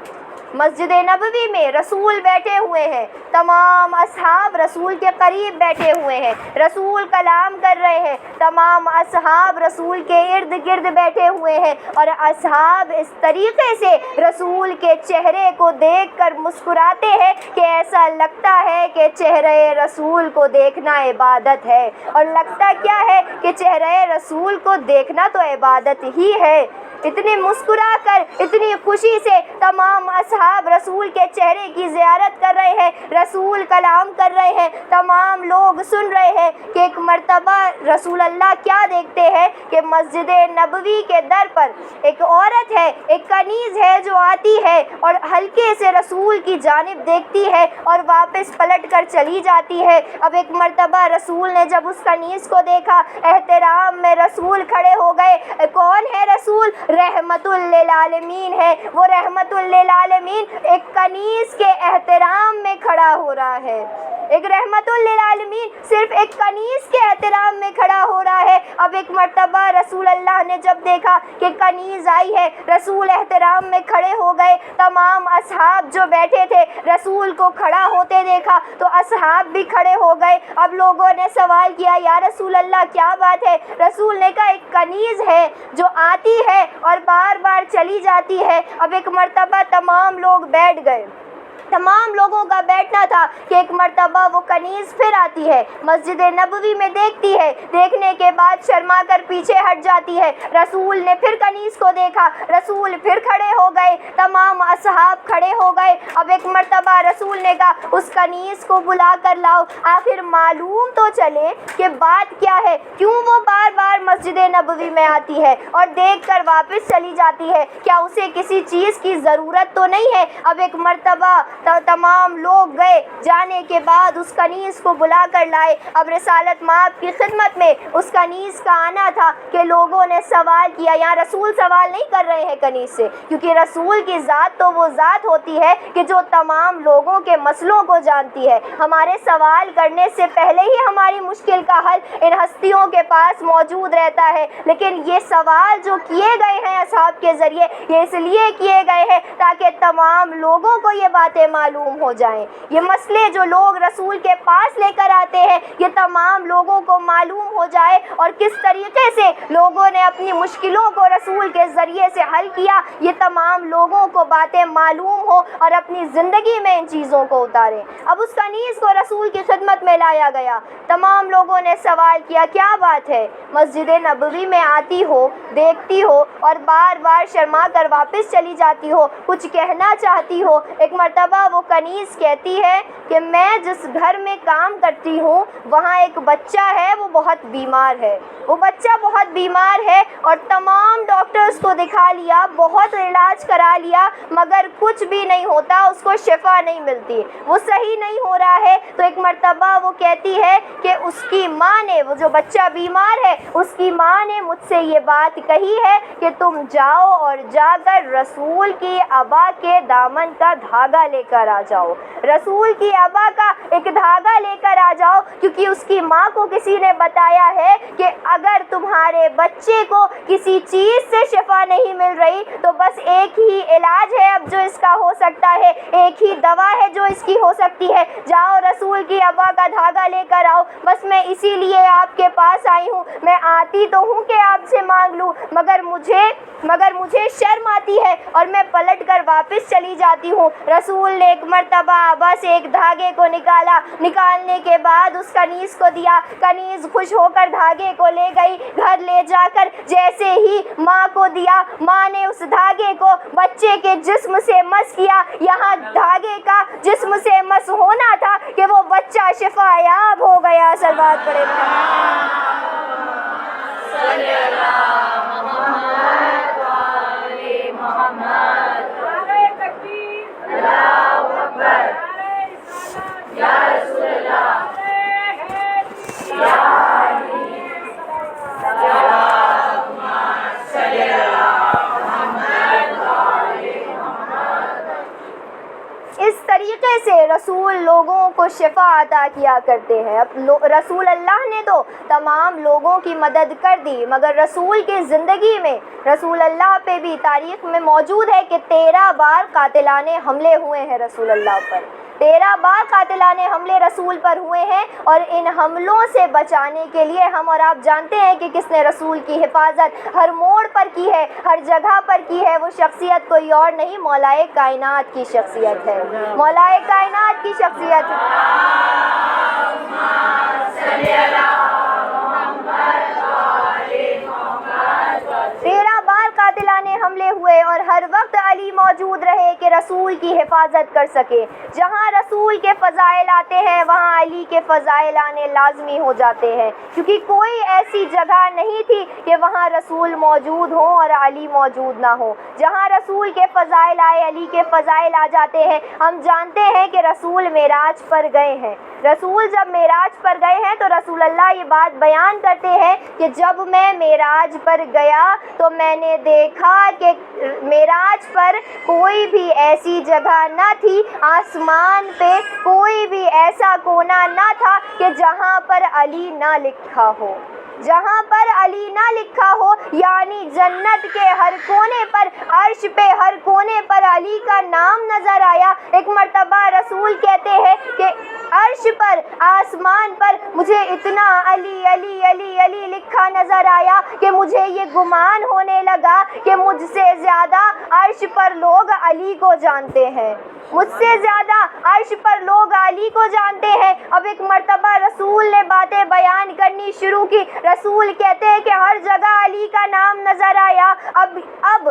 مسجد نبوی میں رسول بیٹھے ہوئے ہیں، تمام اصحاب رسول کے قریب بیٹھے ہوئے ہیں، رسول کلام کر رہے ہیں، تمام اصحاب رسول کے ارد گرد بیٹھے ہوئے ہیں، اور اصحاب اس طریقے سے رسول کے چہرے کو دیکھ کر مسکراتے ہیں کہ ایسا لگتا ہے کہ چہرے رسول کو دیکھنا عبادت ہے۔ اور لگتا کیا ہے کہ چہرے رسول کو دیکھنا تو عبادت ہی ہے۔ اتنی مسکرا کر، اتنی خوشی سے تمام اصحاب رسول کے چہرے کی زیارت کر رہے ہیں، رسول کلام کر رہے ہیں، تمام لوگ سن رہے ہیں کہ ایک مرتبہ رسول اللہ کیا دیکھتے ہیں کہ مسجد نبوی کے در پر ایک عورت ہے، ایک کنیز ہے جو آتی ہے اور ہلکے سے رسول کی جانب دیکھتی ہے اور واپس پلٹ کر چلی جاتی ہے۔ اب ایک مرتبہ رسول نے جب اس کنیز کو دیکھا، احترام میں رسول کھڑے ہو گئے۔ کون ہے رسول؟ رحمت للعالمین ہے۔ وہ رحمت للعالمین ایک کنیز کے احترام میں کھڑا ہو رہا ہے۔ ایک رحمت للعالمین صرف ایک کنیز کے احترام میں کھڑا ہو رہا ہے۔ اب ایک مرتبہ رسول اللہ نے جب دیکھا کہ کنیز آئی ہے، رسول احترام میں کھڑے ہو گئے۔ تمام اصحاب جو بیٹھے تھے رسول کو کھڑا ہوتے دیکھا تو اصحاب بھی کھڑے ہو گئے۔ اب لوگوں نے سوال کیا، یا رسول اللہ کیا بات ہے؟ رسول نے کہا ایک کنیز ہے جو آتی ہے اور بار بار چلی جاتی ہے۔ اب ایک مرتبہ تمام لوگ بیٹھ گئے۔ تمام لوگوں کا بیٹھنا تھا کہ ایک مرتبہ وہ کنیز پھر آتی ہے، مسجد نبوی میں دیکھتی ہے، دیکھنے کے بعد شرما کر پیچھے ہٹ جاتی ہے۔ رسول نے پھر کنیز کو دیکھا، رسول پھر کھڑے ہو گئے، تمام اصحاب کھڑے ہو گئے۔ اب ایک مرتبہ رسول نے کہا اس کنیز کو بلا کر لاؤ، آخر معلوم تو چلے کہ بات کیا ہے، کیوں وہ بار بار مسجد نبوی میں آتی ہے اور دیکھ کر واپس چلی جاتی ہے، کیا اسے کسی چیز کی ضرورت تو نہیں ہے؟ اب ایک مرتبہ تمام لوگ گئے، جانے کے بعد اس کنیز کو بلا کر لائے۔ اب رسالت مآب کی خدمت میں اس کنیز کا آنا تھا کہ لوگوں نے سوال کیا، یہاں رسول سوال نہیں کر رہے ہیں کنیز سے، کیونکہ رسول کی ذات تو وہ ذات ہوتی ہے کہ جو تمام لوگوں کے مسئلوں کو جانتی ہے۔ ہمارے سوال کرنے سے پہلے ہی ہماری مشکل کا حل ان ہستیوں کے پاس موجود رہتا ہے، لیکن یہ سوال جو کیے گئے ہیں اصحاب کے ذریعے، یہ اس لیے کیے گئے ہیں تاکہ تمام لوگوں کو یہ باتیں معلوم ہو جائیں۔ یہ مسئلے جو لوگ رسول کے پاس لے کر آتے ہیں یہ تمام لوگوں کو معلوم ہو جائے، اور کس طریقے سے لوگوں نے اپنی مشکلوں کو رسول کے ذریعے سے حل کیا، یہ تمام لوگوں کو باتیں معلوم ہو اور اپنی زندگی میں ان چیزوں کو اتاریں۔ اب اس کنیز کو رسول کی خدمت میں لایا گیا۔ تمام لوگوں نے سوال کیا، کیا بات ہے؟ مسجد نبوی میں آتی ہو، دیکھتی ہو اور بار بار شرما کر واپس چلی جاتی ہو، کچھ کہنا چاہتی ہو۔ ایک مرتبہ وہ کنیز کہتی ہے کہ میں جس گھر میں کام کرتی ہوں وہاں ایک بچہ ہے، وہ بہت بیمار ہے، وہ بچہ بہت بیمار ہے اور تمام ڈاکٹرز کو دکھا لیا، بہت علاج کرا لیا، مگر کچھ بھی نہیں ہوتا، اس کو شفا نہیں ملتی، وہ صحیح نہیں ہو رہا ہے۔ تو ایک مرتبہ وہ کہتی ہے کہ اس کی ماں نے، وہ جو بچہ بیمار ہے اس کی ماں نے مجھ سے یہ بات کہی ہے کہ تم جاؤ اور جا کر رسول کی ابا کے دامن کا دھاگا لے کر آ جاؤ، رسول کی ابا کا ایک دھاگا لے کر آ جاؤ، کیونکہ اس کی ماں کو کسی نے بتایا ہے کہ اگر تمہارے بچے کو کسی چیز سے شفا نہیں مل رہی تو بس ایک ہی علاج ہے اب جو اس کا ہو سکتا ہے، ایک ہی دوا ہے جو اس کی ہو سکتی ہے، جاؤ رسول کی ابا کا دھاگا لے کر آؤ۔ بس میں اسی لیے آپ کے پاس آئی ہوں، میں آتی تو ہوں کہ آپ سے مانگ لوں، مگر مجھے شرم آتی ہے اور میں پلٹ کر واپس چلی جاتی ہوں۔ رسول نے ایک مرتبہ ابا سے ایک دھاگے کو نکالا، نکالنے کے بعد اس کنیز کو دیا، کنیز خوش ہو کر دھاگے کو لے گئی، گھر لے جا کر جیسے ہی ماں کو دیا، ماں نے اس دھاگے کو بچے کے جسم سے مس کیا، یہاں دھاگے کا جسم سے مس ہونا تھا کہ وہ بچہ شفا یاب ہو گیا۔ صلوات پڑھے اس طریقے سے رسول لوگوں کو شفا عطا کیا کرتے ہیں۔ اب رسول اللہ نے تو تمام لوگوں کی مدد کر دی، مگر رسول کی زندگی میں رسول اللہ پہ بھی تاریخ میں موجود ہے کہ 13 بار قاتلانہ حملے ہوئے ہیں رسول اللہ پر، 13 بار قاتلانہ حملے رسول پر ہوئے ہیں، اور ان حملوں سے بچانے کے لیے ہم اور آپ جانتے ہیں کہ کس نے رسول کی حفاظت ہر موڑ پر کی ہے، ہر جگہ پر کی ہے۔ وہ شخصیت کوئی اور نہیں، مولائے کائنات کی شخصیت ہے، مولائے کائنات کی شخصیت ہے۔ 13 بار قاتلانہ حملے ہوئے اور ہر وقت علی موجود رہے کہ رسول کی حفاظت کر سکے۔ جہاں رسول کے فضائل آتے ہیں وہاں علی کے فضائل آنے لازمی ہو جاتے ہیں، کیونکہ کوئی ایسی جگہ نہیں تھی کہ وہاں رسول موجود ہوں اور علی موجود نہ ہو۔ جہاں رسول کے فضائل آئے علی کے فضائل آ جاتے ہیں۔ ہم جانتے ہیں کہ رسول معراج پر گئے ہیں، رسول جب معراج پر گئے ہیں تو رسول اللہ یہ بات بیان کرتے ہیں کہ جب میں معراج پر گیا تو میں نے دیکھا کہ معراج پر کوئی بھی ایسی جگہ نہ تھی، آسمان پہ کوئی بھی ایسا کونا نہ تھا کہ جہاں پر علی نہ لکھا ہو، جہاں پر علی نہ لکھا ہو، یعنی جنت کے ہر کونے پر، عرش پہ ہر کونے پر علی کا نام نظر آیا۔ ایک مرتبہ رسول کہتے ہیں کہ عرش پر، آسمان پر مجھے اتنا علی علی علی علی لکھا نظر آیا کہ مجھے یہ گمان ہونے لگا کہ مجھ سے زیادہ عرش پر لوگ علی کو جانتے ہیں، مجھ سے زیادہ عرش پر لوگ علی کو جانتے ہیں۔ اب ایک مرتبہ رسول نے باتیں بیان کرنی شروع کی۔ رسول کہتے ہیں کہ ہر جگہ علی کا نام نظر آیا۔ اب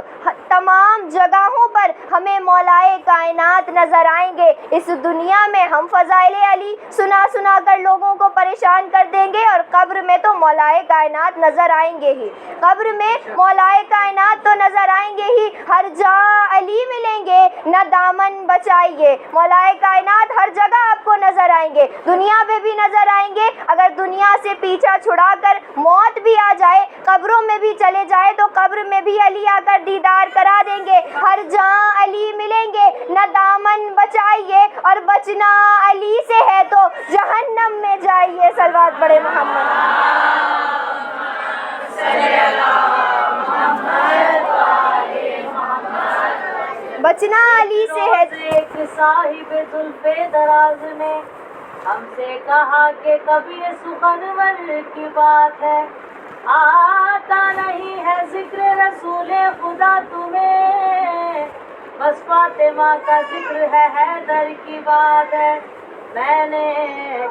تمام جگہوں پر ہمیں مولائے کائنات نظر آئیں گے۔ اس دنیا میں ہم فضائل علی سنا کر لوگوں کو پریشان کر دیں گے، اور قبر میں تو مولائے کائنات نظر آئیں گے ہی، قبر میں مولائے کائنات تو نظر آئیں گے ہی، ہر جہاں علی ملیں گے، نہ دامن بچائیے۔ مولائے کائنات ہر جگہ آپ کو نظر آئیں گے، دنیا میں بھی نظر آئیں گے۔ اگر دنیا سے پیچھا چھڑا کر موت بھی آ جائے، قبروں میں بھی چلے جائے تو قبر میں بھی علی آ کر دیدار کرا دیں گے۔ ہر جہاں علی ملیں گے، نہ دامن بچائیے، اور بچنا علی سے ہے تو جہنم میں جائیے۔ صلوات پڑھے محمد۔ بچنا علی سے ہے۔ ایک صاحب زلف دراز نے ہم سے کہا کہ کبھی سخنور کی بات ہے، آتا نہیں ہے ذکر رسول خدا تمہیں، بس فاطمہ کا ذکر ہے، حیدر کی بات ہے۔ میں نے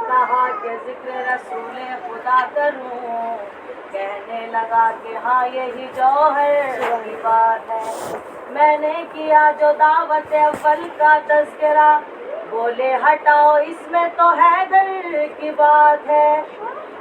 کہا کہ ذکر رسول خدا کروں، کہنے لگا کہ ہاں یہی جوہر کی بات ہے۔ میں نے کیا جو دعوت اول کا تذکرہ، بولے ہٹاؤ اس میں تو حیدر کی بات ہے۔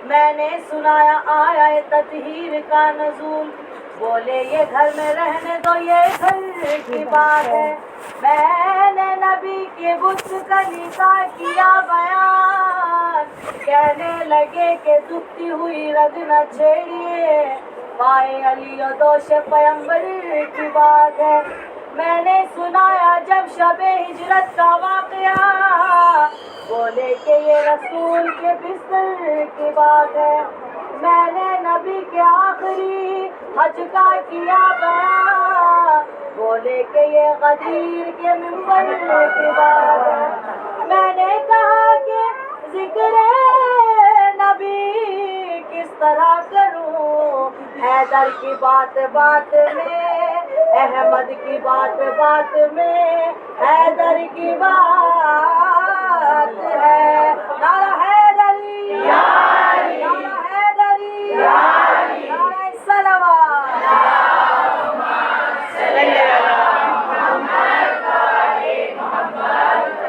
میں نے سنایا آیا تطہیر کا نزول، بولے یہ گھر میں رہنے دو، یہ گھر کی بات ہے۔ میں نے نبی کے بت کلی کا کیا بیان، کہنے لگے کہ دکھتی ہوئی رگ نہ چھیڑیے، پائے علی و دوش پیمبر کی بات ہے۔ میں نے سنایا جب شب ہجرت کا واقعہ، بولے کہ یہ رسول کے بستر کی بات ہے۔ میں نے نبی کے آخری حج کا کیا بیان، بولے کہ یہ غدیر کے منبر کی بات ہے۔ میں نے کہا کہ ذکر نبی کس طرح کروں، حیدر کی بات بات میں، احمد کی بات بات میں، حیدر کی بات ہے۔ نعرہ حیدری، نعرہ حیدری، نعرہ صلوات۔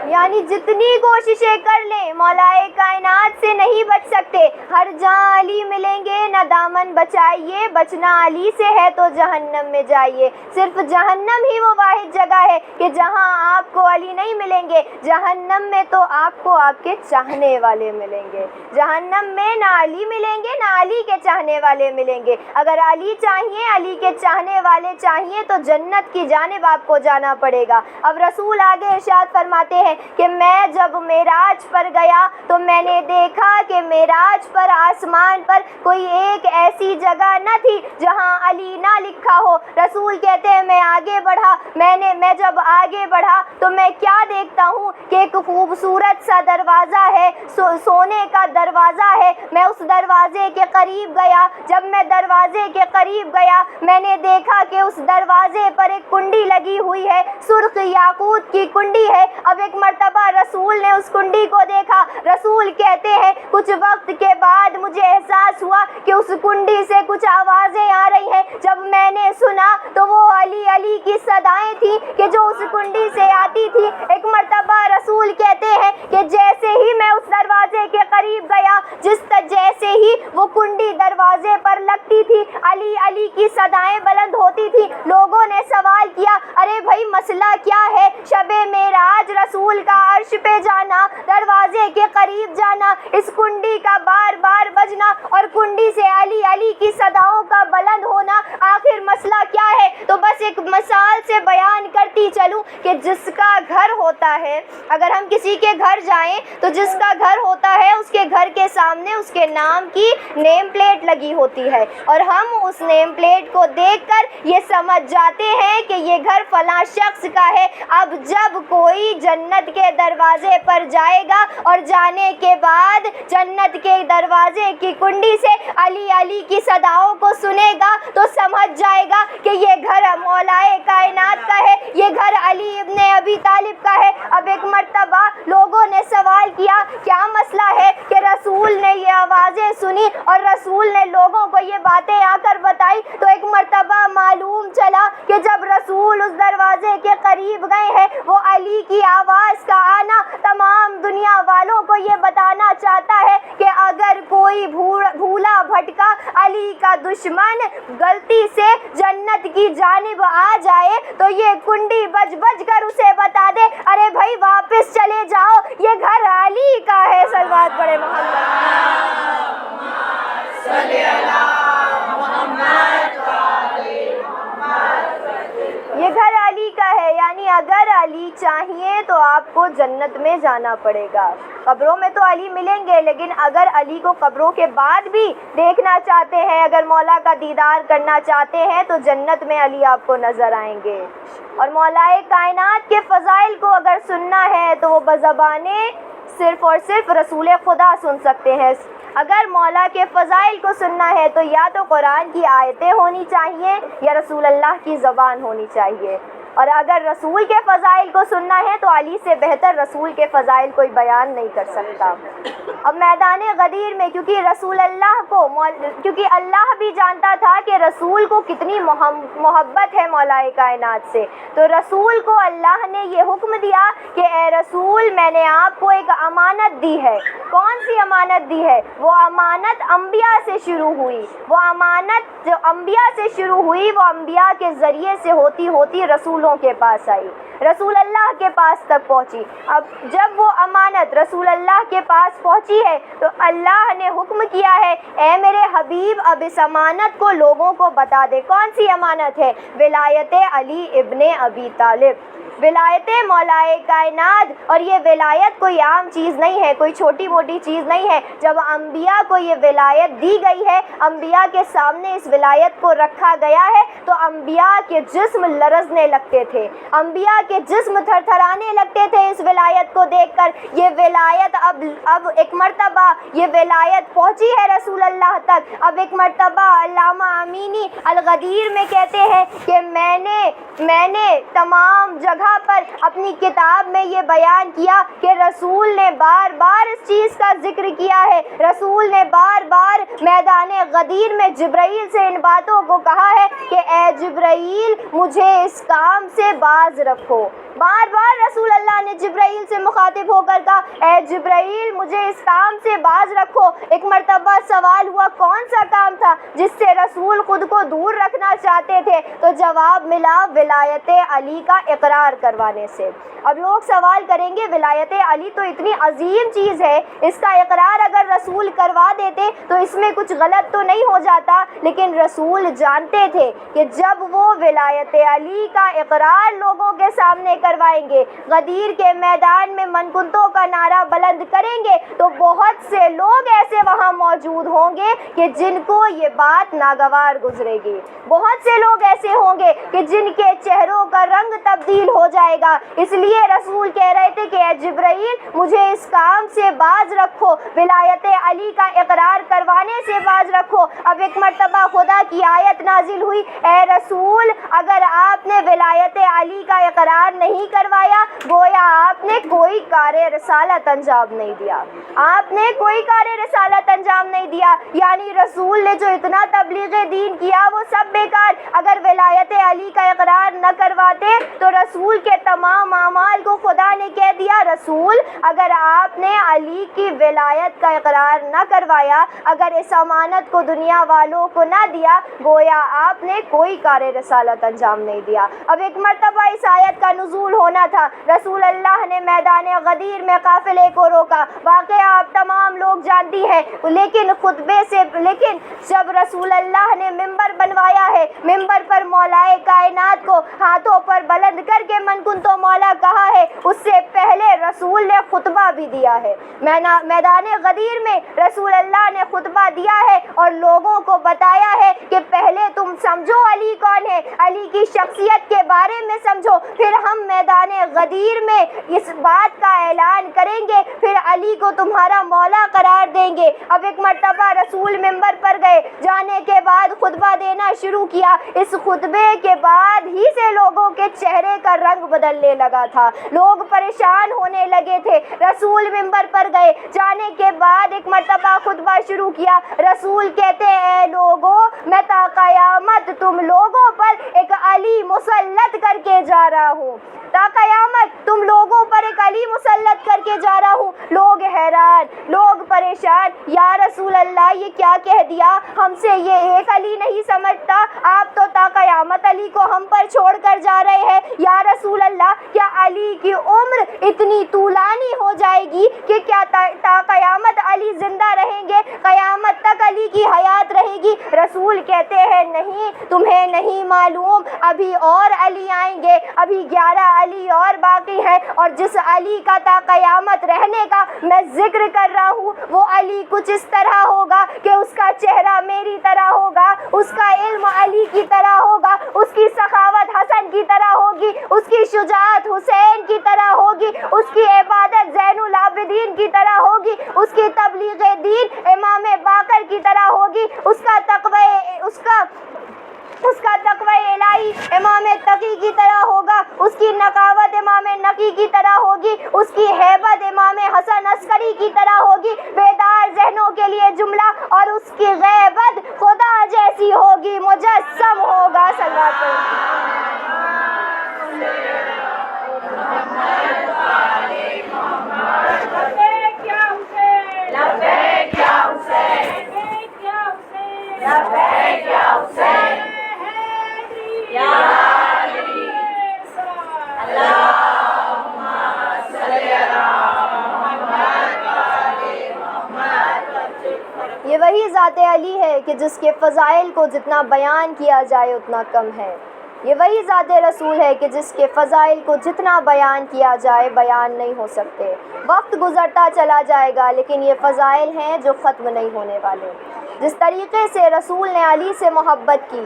یعنی جتنی کوششیں کر لیں مولائے کائنات سے نہیں بچ سکتے۔ ہر جہاں علی ملیں گے، نہ دامن بچائیے، بچنا علی سے ہے تو جہنم میں جائیے۔ صرف جہنم ہی وہ واحد جگہ ہے کہ جہاں آپ کو علی نہیں ملیں گے۔ جہنم میں تو آپ کو آپ کے چاہنے والے ملیں گے، جہنم میں نہ علی ملیں گے نہ علی کے چاہنے والے ملیں گے۔ اگر علی چاہیے، علی کے چاہنے والے چاہیے تو جنت کی جانب آپ کو جانا پڑے گا۔ اب رسول آگے ارشاد فرماتے ہیں کہ میں جب معراج پر گیا تو میں نے دیکھا کہ معراج پر، آسمان پر کوئی ایک ایسی جگہ نہ تھی جہاں علی نہ لکھا ہو۔ رسول کہتے ہیں میں آگے بڑھا، میں جب آگے بڑھا تو میں کیا دیکھتا ہوں کہ ایک خوبصورت سا دروازہ ہے، سونے کا دروازہ ہے۔ میں اس دروازے کے قریب گیا۔ جب میں دروازے کے قریب گیا میں نے دیکھا کہ اس دروازے پر ایک کنڈی لگی ہوئی ہے، سرخ یاقوت کی کنڈی ہے۔ اب ایک مرتبہ رسول نے اس کنڈی کو دیکھا۔ رسول کہتے ہیں کچھ وقت کے بعد مجھے احساس ہوا کہ اس کنڈی سے کچھ آوازیں آ رہی ہیں۔ جب میں نے سنا تو وہ علی علی کی صدائیں تھیں کہ جو اس کنڈی سے آتی تھی۔ ایک مرتبہ رسول کہتے ہیں کہ جیسے ہی میں اس دروازے کے قریب گیا، جیسے ہی وہ کنڈی دروازے پر لگتی تھی، علی علی کی صدائیں بلند ہوتی تھی۔ لوگوں نے سوال کیا ارے بھائی مسئلہ کیا کیا ہے؟ شب معراج رسول کا عرش پہ جانا، دروازے کے قریب جانا، اس کنڈی کا بار بار بجنا اور کنڈی سے علی علی کی صداؤں کا بلند ہونا، آخر مسئلہ کیا ہے؟ تو بس ایک مثال سے بیان کرتی چلوں کہ جس کا گھر ہوتا ہے، اگر ہم کسی کے گھر جائیں تو جس کا گھر ہوتا ہے اس کے گھر کے سامنے اس کے نام کی نیم پلیٹ لگی ہوتی ہے، اور ہم اس نیم پلیٹ کو دیکھ کر یہ سمجھ جاتے ہیں کہ یہ گھر فلاں شخص کا ہے۔ اب جب کوئی جنت کے دروازے پر جائے گا اور جانے کے بعد جنت کے دروازے کی کنڈی سے علی علی کی صداؤں کو سنے گا تو سمجھ جائے گا کہ یہ گھر مولائے کائنات کا ہے، یہ گھر علی ابن ابی طالب کا ہے۔ اب ایک مرتبہ لوگوں نے سوال کیا کیا مسئلہ ہے کہ رسول نے یہ آوازیں سنی اور رسول نے لوگوں کو یہ باتیں آ کر بتائی؟ تو ایک مرتبہ معلوم چلا کہ جب رسول اس دروازے کے قریب گئے ہیں، وہ علی کی آواز کا آنا تمام دنیا والوں کو یہ بتانا چاہتا ہے کہ اگر کوئی بھولا بھٹکا علی کا دشمن غلطی سے جنت کی جانب آ جائے تو یہ کنڈی بج بج کر اسے بتا دے، ارے بھائی واپس چلے جاؤ، یہ گھر علی کا ہے۔ صلوات پڑھے یہ گھر علی کا ہے، یعنی اگر علی چاہیے تو آپ کو جنت میں جانا پڑے گا۔ قبروں میں تو علی ملیں گے، لیکن اگر علی کو قبروں کے بعد بھی دیکھنا چاہتے ہیں، اگر مولا کا دیدار کرنا چاہتے ہیں تو جنت میں علی آپ کو نظر آئیں گے۔ اور مولائے کائنات کے فضائل کو اگر سننا ہے تو وہ بزبانیں صرف اور صرف رسول خدا سن سکتے ہیں۔ اگر مولا کے فضائل کو سننا ہے تو یا تو قرآن کی آیتیں ہونی چاہیے یا رسول اللہ کی زبان ہونی چاہیے، اور اگر رسول کے فضائل کو سننا ہے تو علی سے بہتر رسول کے فضائل کوئی بیان نہیں کر سکتا۔ اب میدان غدیر میں کیونکہ اللہ بھی جانتا تھا کہ رسول کو کتنی محبت ہے مولائے کائنات سے، تو رسول کو اللہ نے یہ حکم دیا کہ اے رسول میں نے آپ کو ایک امانت دی ہے۔ کون سی امانت دی ہے؟ وہ امانت انبیاء سے شروع ہوئی، وہ امانت جو انبیاء سے شروع ہوئی وہ انبیاء کے ذریعے سے ہوتی ہوتی رسولوں کے پاس آئی، رسول اللہ کے پاس تک پہنچی۔ اب جب وہ امانت رسول اللہ کے پاس پہنچی ہے تو اللہ نے حکم کیا ہے اے میرے حبیب اب اس امانت کو لوگوں کو بتا دے۔ کون سی امانت ہے؟ ولایت علی ابن ابی طالب، ولایت مولائے کائنات۔ اور یہ ولایت کوئی عام چیز نہیں ہے، کوئی چھوٹی موٹی چیز نہیں ہے۔ جب انبیاء کو یہ ولایت دی گئی ہے، انبیاء کے سامنے اس ولایت کو رکھا گیا ہے تو انبیاء کے جسم لرزنے لگتے تھے، انبیاء کے جسم تھر تھرانے لگتے تھے اس ولایت کو دیکھ کر۔ یہ ولایت اب ایک مرتبہ یہ ولایت پہنچی ہے رسول اللہ تک۔ اب ایک مرتبہ علامہ امینی الغدیر میں کہتے ہیں کہ میں نے تمام جگہ پر اپنی کتاب میں یہ بیان کیا کہ رسول نے بار بار اس چیز کا ذکر کیا ہے، رسول نے بار بار میدان غدیر میں جبرائیل سے ان باتوں کو کہا ہے کہ اے جبرائیل مجھے اس کام سے باز رکھو۔ بار بار رسول اللہ نے جبرائیل سے مخاطب ہو کر کہا اے جبرائیل مجھے اس کام سے باز رکھو۔ ایک مرتبہ سوال ہوا کون سا کام تھا جس سے رسول خود کو دور رکھنا چاہتے تھے؟ تو جواب ملا ولایت علی کا اقرار کروانے سے۔ اب لوگ سوال کریں گے ولایت علی تو اتنی عظیم چیز ہے، اس کا اقرار اگر رسول کروا دیتے تو اس میں کچھ غلط تو نہیں ہو جاتا؟ لیکن رسول جانتے تھے کہ جب وہ ولایت علی کا اقرار لوگوں کے سامنے کروائیں گے، غدیر کے میدان میں من کنتوں کا نعرہ بلند کریں گے تو بہت سے لوگ ایسے وہاں موجود ہوں گے کہ جن کو یہ بات ناگوار گزرے گی، بہت سے لوگ ایسے ہوں گے کہ جن کے چہروں کا رنگ تبدیل ہو جائے گا۔ اس لیے رسول کہہ رہے تھے کہ اے جبرائیل مجھے اس کام سے باز رکھو، ولایت علی کا اقرار کروانے سے باز رکھو۔ اب ایک مرتبہ خدا کی آیت نازل ہوئی اے رسول اگر آپ نے ولایت علی کا اقرار نہیں کروایا گویا آپ نے کوئی کار رسالت انجام نہیں دیا، آپ نے کوئی کار رسالت انجام نہیں دیا، یعنی رسول نے جو اتنا تبلیغ دین کیا وہ سب بیکار۔ اگر ولایت علی کا اقرار نہ کرواتے تو رسول کے تمام اعمال کو خدا نے کہہ دیا رسول اگر آپ نے علی کی ولایت کا اقرار نہ کروایا، اگر اس امانت کو دنیا والوں کو نہ دیا، گویا آپ نے کوئی کار رسالت انجام نہیں دیا۔ اب ایک مرتبہ اس آیت کا نزول ہونا تھا، رسول اللہ نے میدان غدیر میں قافلے کو روکا، واقعہ آپ تمام لوگ جانتی ہیں، لیکن جب رسول اللہ نے ممبر بنوایا ہے، ممبر پر مولا کائنات کو ہاتھوں پر بلند کر کے من کنتو مولا کہا ہے، اس سے پہلے رسول نے خطبہ بھی دیا ہے۔ میدان غدیر میں رسول اللہ نے خطبہ دیا ہے اور لوگوں کو بتایا ہے کہ پہلے تم سمجھو علی کون ہے، علی کی شخصیت کے بارے میں سمجھو، پھر ہم میدان غدیر میں اس بات کا اعلان کریں گے، پھر علی کو تمہارا مولا قرار دیں گے۔ اب ایک مرتبہ رسول ممبر پر گئے، جانے کے بعد خطبہ دینا شروع کیا، اس خطبے کے بعد ہی سے لوگوں کے چہرے کا رنگ بدلنے لگا تھا، لوگ پریشان ہونے لگے تھے۔ رسول ممبر پر گئے، جانے کے بعد ایک مرتبہ خطبہ شروع کیا، رسول کہتے ہیں اے لوگوں میں تا قیامت تم لوگوں پر ایک علی مسلط کر کے جا رہا ہوں، تا قیامت تم لوگوں پر ایک علی مسلط کر کے جا رہا ہوں۔ لوگ حیران، لوگ پریشان، یا رسول اللہ یہ کیا کہہ دیا، ہم سے یہ ایک علی نہیں سمجھتا، آپ تو تا قیامت علی کو ہم پر چھوڑ کر جا رہے ہیں۔ یا رسول اللہ کیا علی کی عمر اتنی طولانی ہو جائے گی کہ کیا تا قیامت علی زندہ رہیں گے، قیامت تک علی کی حیات رہے گی؟ رسول کہتے ہیں نہیں، تمہیں نہیں معلوم، ابھی اور علی آئیں گے، ابھی 11 علی اور باقی ہیں، اور جس علی کا تا قیامت رہنے کا میں ذکر کر رہا ہوں وہ علی کچھ اس طرح ہوگا کہ اس کا چہرہ میری طرح ہوگا، اس کا علم علی کی طرح ہوگا، اس کی سخاوت حسن کی طرح ہوگی، اس کی شجاعت حسین کی طرح ہوگی، اس کی عبادت زین العابدین کی طرح ہوگی، اس کی تبلیغ دین امام باقر کی طرح ہوگی، اس کا تقوی الہی امام تقی کی طرح ہوگا، اس کی نقاوت امام نقی کی طرح ہوگی، اس کی ہیبت امام حسن عسکری کی طرح ہوگی، بیدار ذہنوں کے لیے جملہ، اور اس کی غیبت خدا جیسی ہوگی، مجسم ہوگا۔ صلی اللہ علیہ یہ وہی ذات علی ہے کہ جس کے فضائل کو جتنا بیان کیا جائے اتنا کم ہے، یہ وہی ذات رسول ہے کہ جس کے فضائل کو جتنا بیان کیا جائے بیان نہیں ہو سکتے۔ وقت گزرتا چلا جائے گا لیکن یہ فضائل ہیں جو ختم نہیں ہونے والے۔ جس طریقے سے رسول نے علی سے محبت کی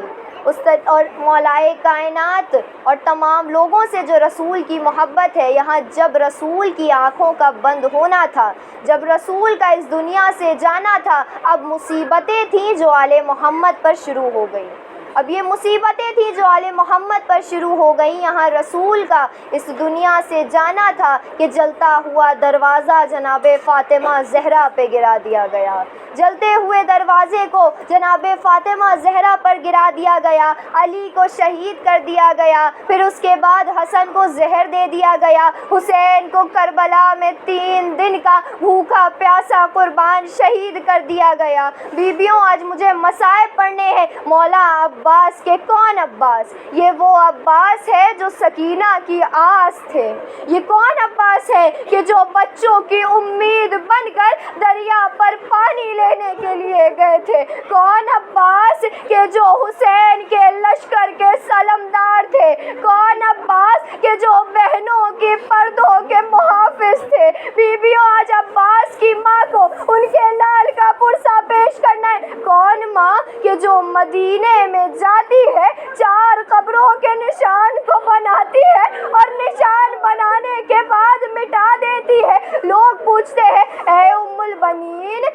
اور مولائے کائنات اور تمام لوگوں سے جو رسول کی محبت ہے، یہاں جب رسول کی آنکھوں کا بند ہونا تھا، جب رسول کا اس دنیا سے جانا تھا، اب مصیبتیں تھیں جو آل محمد پر شروع ہو گئی، اب یہ مصیبتیں تھیں جو آل محمد پر شروع ہو گئیں۔ یہاں رسول کا اس دنیا سے جانا تھا کہ جلتا ہوا دروازہ جناب فاطمہ زہرا پہ گرا دیا گیا، جلتے ہوئے دروازے کو جناب فاطمہ زہرا پر گرا دیا گیا، علی کو شہید کر دیا گیا، پھر اس کے بعد حسن کو زہر دے دیا گیا، حسین کو کربلا میں 3 دن کا بھوکا پیاسا قربان شہید کر دیا گیا۔ بیبیوں آج مجھے مصائب پڑھنے ہیں، مولا عباس کے کون عباس؟ یہ وہ عباس ہے جو سکینہ کی آس تھے، یہ کون عباس ہے کہ جو بچوں کی امید بن کر دریا پر پانی لینے کے لیے گئے تھے؟ کون عباس کہ جو حسین کے لشکر کے سلمدار تھے؟ کون عباس کہ جو بہنوں کی پردوں کے محافظ تھے؟ بیبیوں آج عباس کی ماں کو ان کے لال کا پرسہ پیش کرنا ہے۔ کون ماں کہ جو مدینے میں جاتی ہے 4 قبروں کے نشان کو بناتی ہے اور نشان بنانے کے بعد مٹا دیتی ہے؟ لوگ پوچھتے ہیں اے ام البنین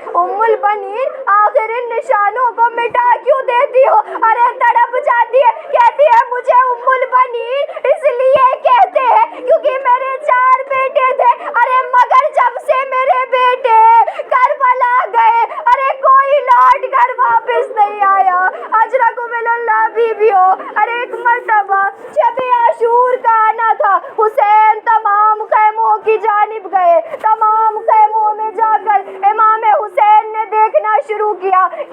آخر ان نشانوں کو مٹا کیوں دیتی ہو؟ ارے تڑپ جاتی ہے، کہتی ہے مجھے ام البنین اس لیے کہتے ہیں کیونکہ میرے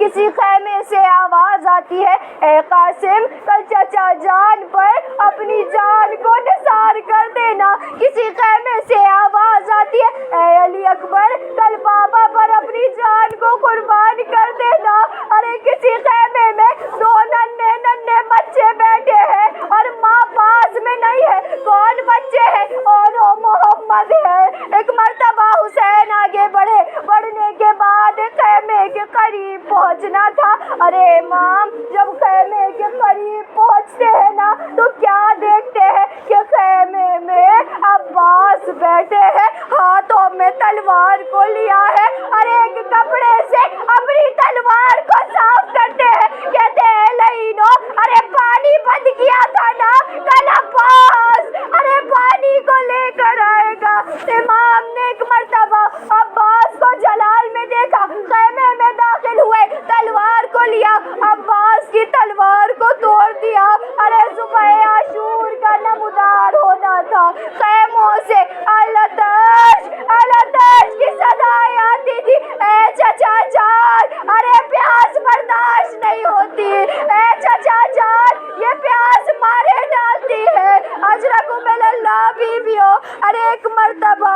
کسی خیمے سے آواز آتی ہے اے قاسم کل چچا جان پر اپنی جان کو نثار کر دینا. کسی خیمے سے آواز آتی ہے اے علی اکبر کل بابا پر اپنی جان کو قربان کر دینا. ارے کسی خیمے میں دو ننھے ننھے بچے بیٹھے ہیں اور ماں پاس میں نہیں ہے. کون بچے ہیں؟ اور وہ محمد ہے. ایک مرتبہ حسین آگے بڑھنے کے بعد خیمے کے قریب پہنچنا تھا. ارے امام جب خیمے کے قریب پہنچتے ہیں نا تو کیا دیکھتے ہیں کہ خیمے میں عباس بیٹھے ہیں, ہاتھوں میں تلوار کو لیا ہے اور ایک کپڑے سے اپنی تلوار کو صاف کرتے ہیں. کہتے ہیں لئینو ارے پانی بند کیا تھا نا کل عباس ارے پانی کو لے کر آئے گا. امام نے ایک مرتبہ عباس کو جلال میں دیکھا, خیمے میں داخل ہوئے, تلوار کو لیا, عباس کی تلوار کو توڑ دیا. ارے صبح عاشور کا نمودار ہونا تھا. خیموں سے التش التش کی صدائیں آتی تھی. اے چچا جان ارے پیاس برداشت نہیں ہوتی, اے چچا جان یہ پیاس مارے ڈالتی ہے. اجرکم اللہ بیویوں. ارے ایک مرتبہ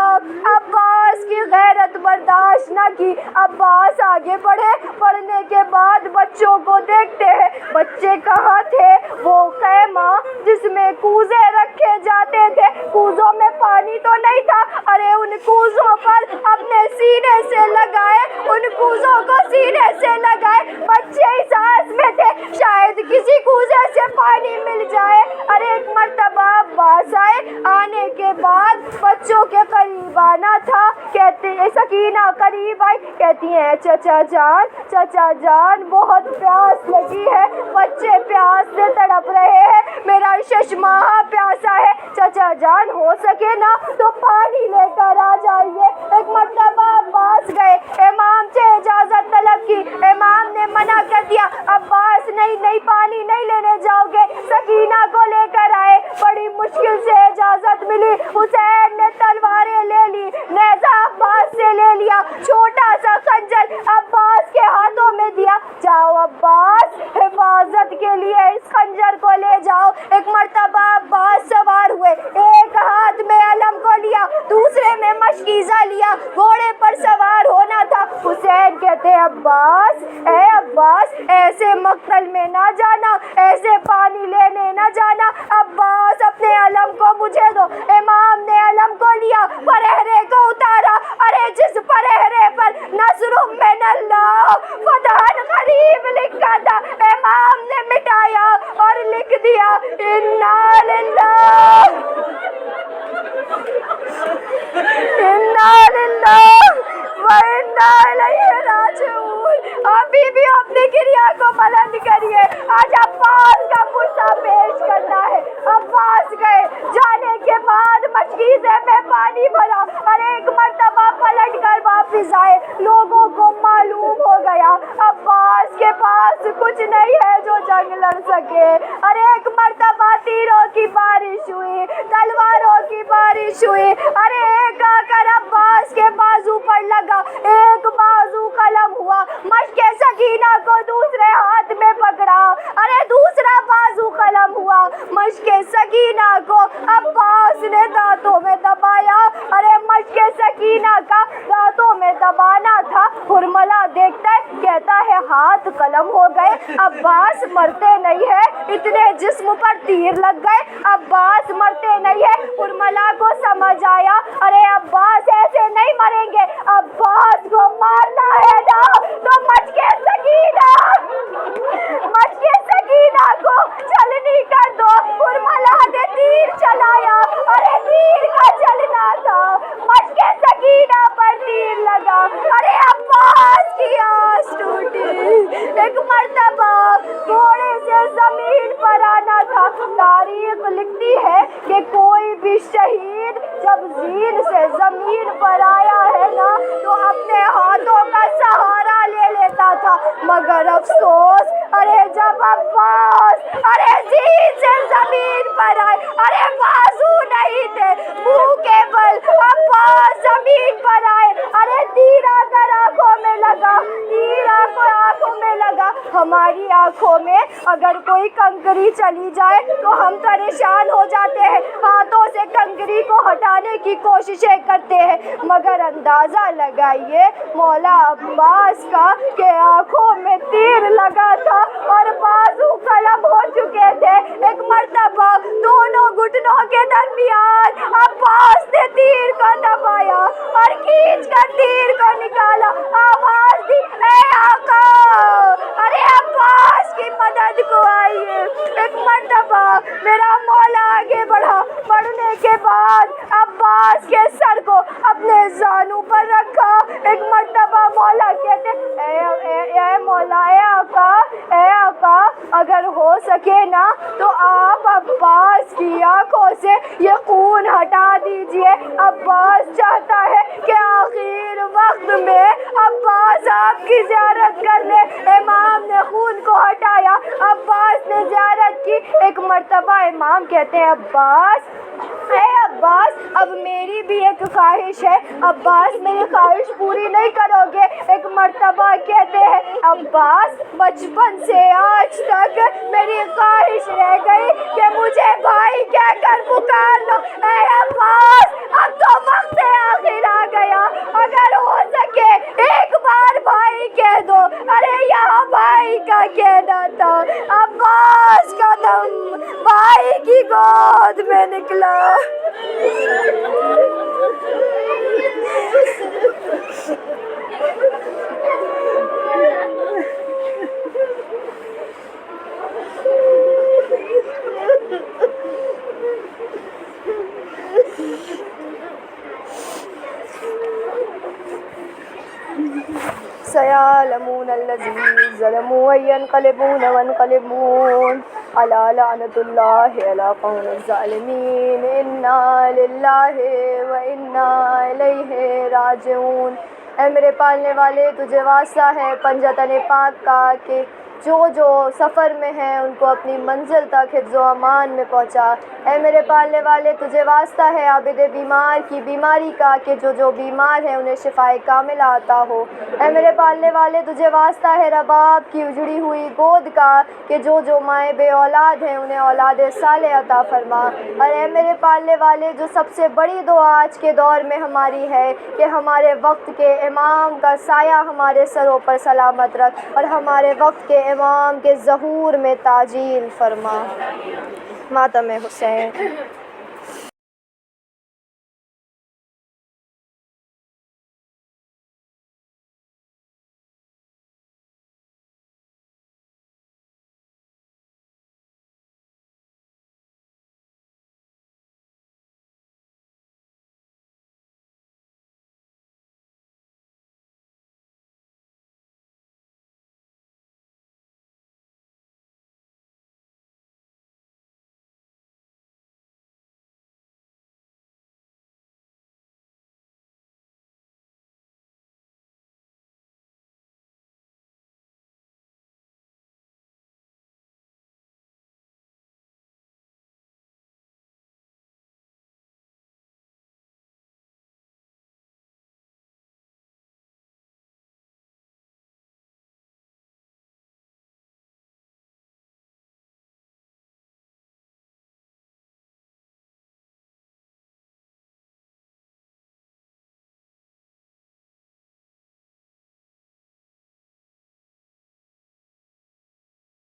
عباس کی غیرت برداشت نہ کی. عباس آگے بڑھنے کے بعد بچوں کو دیکھتے ہیں. بچے کہاں تھے؟ وہ خیمہ جس میں کوزے رکھے جاتے تھے, کوزوں میں پانی تو نہیں تھا. ارے ان کوزوں پر اپنے سینے سے لگائے, ان کوزوں کو سینے سے لگائے. بچے اس آس میں تھے شاید کسی کوزے سے پانی مل جائے. ارے ایک مرتبہ عباس آئے, آنے کے بعد بچوں کے قریب آنا تھا. کہتے سکینہ قریب آئی, کہتی ہیں چچا جان بہت پیاس لگی ہے, بچے پیاس سے تڑپ رہے ہیں, میرا 6 ماہ پیاسا ہے. چچا جان ہو سکے نا تو پانی لے کر آ جائیے. ایک مرتبہ عباس گئے, امام سے اجازت طلب کی, امام نے منع کر دیا. عباس نہیں پانی نہیں لینے جاؤ گے, سکینہ کو لے کر آئے. بڑی مشکل سے اجازت ملی. حسین نے تلواریں لے لی, نیزہ عباس سے لے لیا, چھوٹا سا خنجر عباس کے ہاتھوں میں دیا. جاؤ عباس حفاظت کے لیے اس خنجر کو لے جاؤ. ایک مرتبہ عباس سوار ہوئے, ایک ہاتھ میں علم کو لیا, دوسرے میں مشکیزہ لیا, گھوڑے پر سوار ہونا تھا. حسین کہتے عباس اے عباس ایسے مقتل میں نہ جانا, ایسے پانی لینے نہ جانا. عباس اپنے علم کو مجھے دو. امام نے علم کو لیا, پرہرے کو اتارا. ارے جس پرہرے پر نصر من اللہ فتح قریب لکھا تھا, امام نے مٹایا اور لکھ دیا انا للہ و انا الیہ راجعون. ابھی بھی اپنی کریا کو بلند کریے. آج عباس کا پرسہ پیش کرنا ہے. عباس گئے, جانے کے بعد مشکیزے میں پانی بھرا. ارے ایک مرتبہ پلٹ کر واپس آئے, لوگوں کو معلوم ہو گیا عباس کے پاس کچھ نہیں ہے جو جنگ لڑ سکے. ارے ایک مرتبہ تیروں کی بارش ہوئی, تلواروں کی بارش ہوئی. ارے ایک آ کر عباس کے بازو پر لگا, ایک بازو قلم ہوا. مشق سکینہ کو دوسرے ہاتھ میں پکڑا, ارے دوسرا بازو قلم ہوا. مشق سکینہ کو عباس نے دانتوں میں دبایا. ارے مشق سکینہ کا دانتوں میں دبانا تھا. ہرملا دیکھتا ہے, کہتا ہے ہاتھ قلم ہو گئے, عباس مرتے نہیں ہے, اتنے جسم پر تیر لگ گئے, عباس مرتے نہیں ہے. ہرملا کو سمجھ آیا ارے عباس ایسے نہیں مریں گے, عباس کو مارنا ہے نا تو مشق سکینہ کو چلنی کر دو. ہرملا نے تیر چلایا, ارے تیر کا چلنا تھا, مشق سکینہ پر تیر لگا. ارے عباس کی آس ٹوٹی. ایک مرتبہ گھوڑے سے زمین پر آنا تھا. تاریخ لکھتی ہے کہ کوئی بھی شہید جب زین سے زمین پر آیا ہے نا تو اپنے ہاتھوں کا سہارا لے لیتا تھا. مگر افسوس ارے جب عباس ارے زین سے زمین پر آئے, ارے بازو نہیں تھے, منہ کے بل عباس زمین پر آئے. ارے تیر آ کر آنکھوں میں لگا, تیر آ کر آنکھوں میں لگا ہماری آنکھوں میں اگر کوئی کنکری چلی جائے تو ہم پریشان ہو جاتے ہیں، ہاتھوں سے کنکری کو ہٹانے کی کوششیں کرتے ہیں، مگر اندازہ لگائیے مولا عباس کا کہ آنکھوں میں تیر لگا تھا اور بازو قلم ہو چکے تھے۔ ایک مرتبہ دونوں گھٹنوں کے درمیان عباس نے تیر کو دبایا اور کھینچ کر تیر کو نکالا، آواز دی اے آقا، ارے عباس کی مدد کو آئیے۔ ایک مرتبہ میرا مولا آگے بڑھا، بڑھنے کے بعد عباس کے سر کو اپنے زانو پر رکھا۔ ایک مرتبہ مولا کہتے اے مولا، اے آقا اگر ہو سکے نا تو آپ عباس کی آنکھوں سے یہ خون ہٹا دیجئے، عباس چاہتا ہے کہ آخر وقت میں عباس آپ کی زیارت کر لے۔ امام نے خون کو ہٹایا، عباس نے زیارت کی۔ ایک مرتبہ امام کہتے ہیں عباس، اے عباس اب میری بھی ایک خواہش ہے، عباس میری خواہش پوری نہیں کرو گے؟ ایک مرتبہ کہتے ہیں عباس بچپن سے آج تک میری خواہش رہ گئی کہ مجھے بھائی کہہ کر پکار لو۔ اے عباس اب تو وقت آخر آ گیا، اگر ہو سکے ایک بار بھائی کہہ دو۔ ارے یہاں بھائی کا کہنا تھا، عباس کا دم بھائی کی گود میں نکلا۔ سيعلمون الذين ظلموا وينقلبون وانقلبون ألا لعنة الله على قوم الظالمين إنا لله وإنا إليه راجعون۔ اے میرے پالنے والے تجھے واسطہ ہے پنجتن پاک کا کہ جو سفر میں ہیں ان کو اپنی منزل تک حفظ و امان میں پہنچا۔ اے میرے پالنے والے تجھے واسطہ ہے عابد بیمار کی بیماری کا کہ جو بیمار ہیں انہیں شفائے کاملہ عطا ہو۔ اے میرے پالنے والے تجھے واسطہ ہے رباب کی اجڑی ہوئی گود کا کہ جو مائیں بے اولاد ہیں انہیں اولاد صالح عطا فرما۔ اور اے میرے پالنے والے جو سب سے بڑی دعا آج کے دور میں ہماری ہے کہ ہمارے وقت کے امام کا سایہ ہمارے سروں پر سلامت رکھ اور ہمارے وقت کے امام کے ظہور میں تعجیل فرما۔ ماتم حسین۔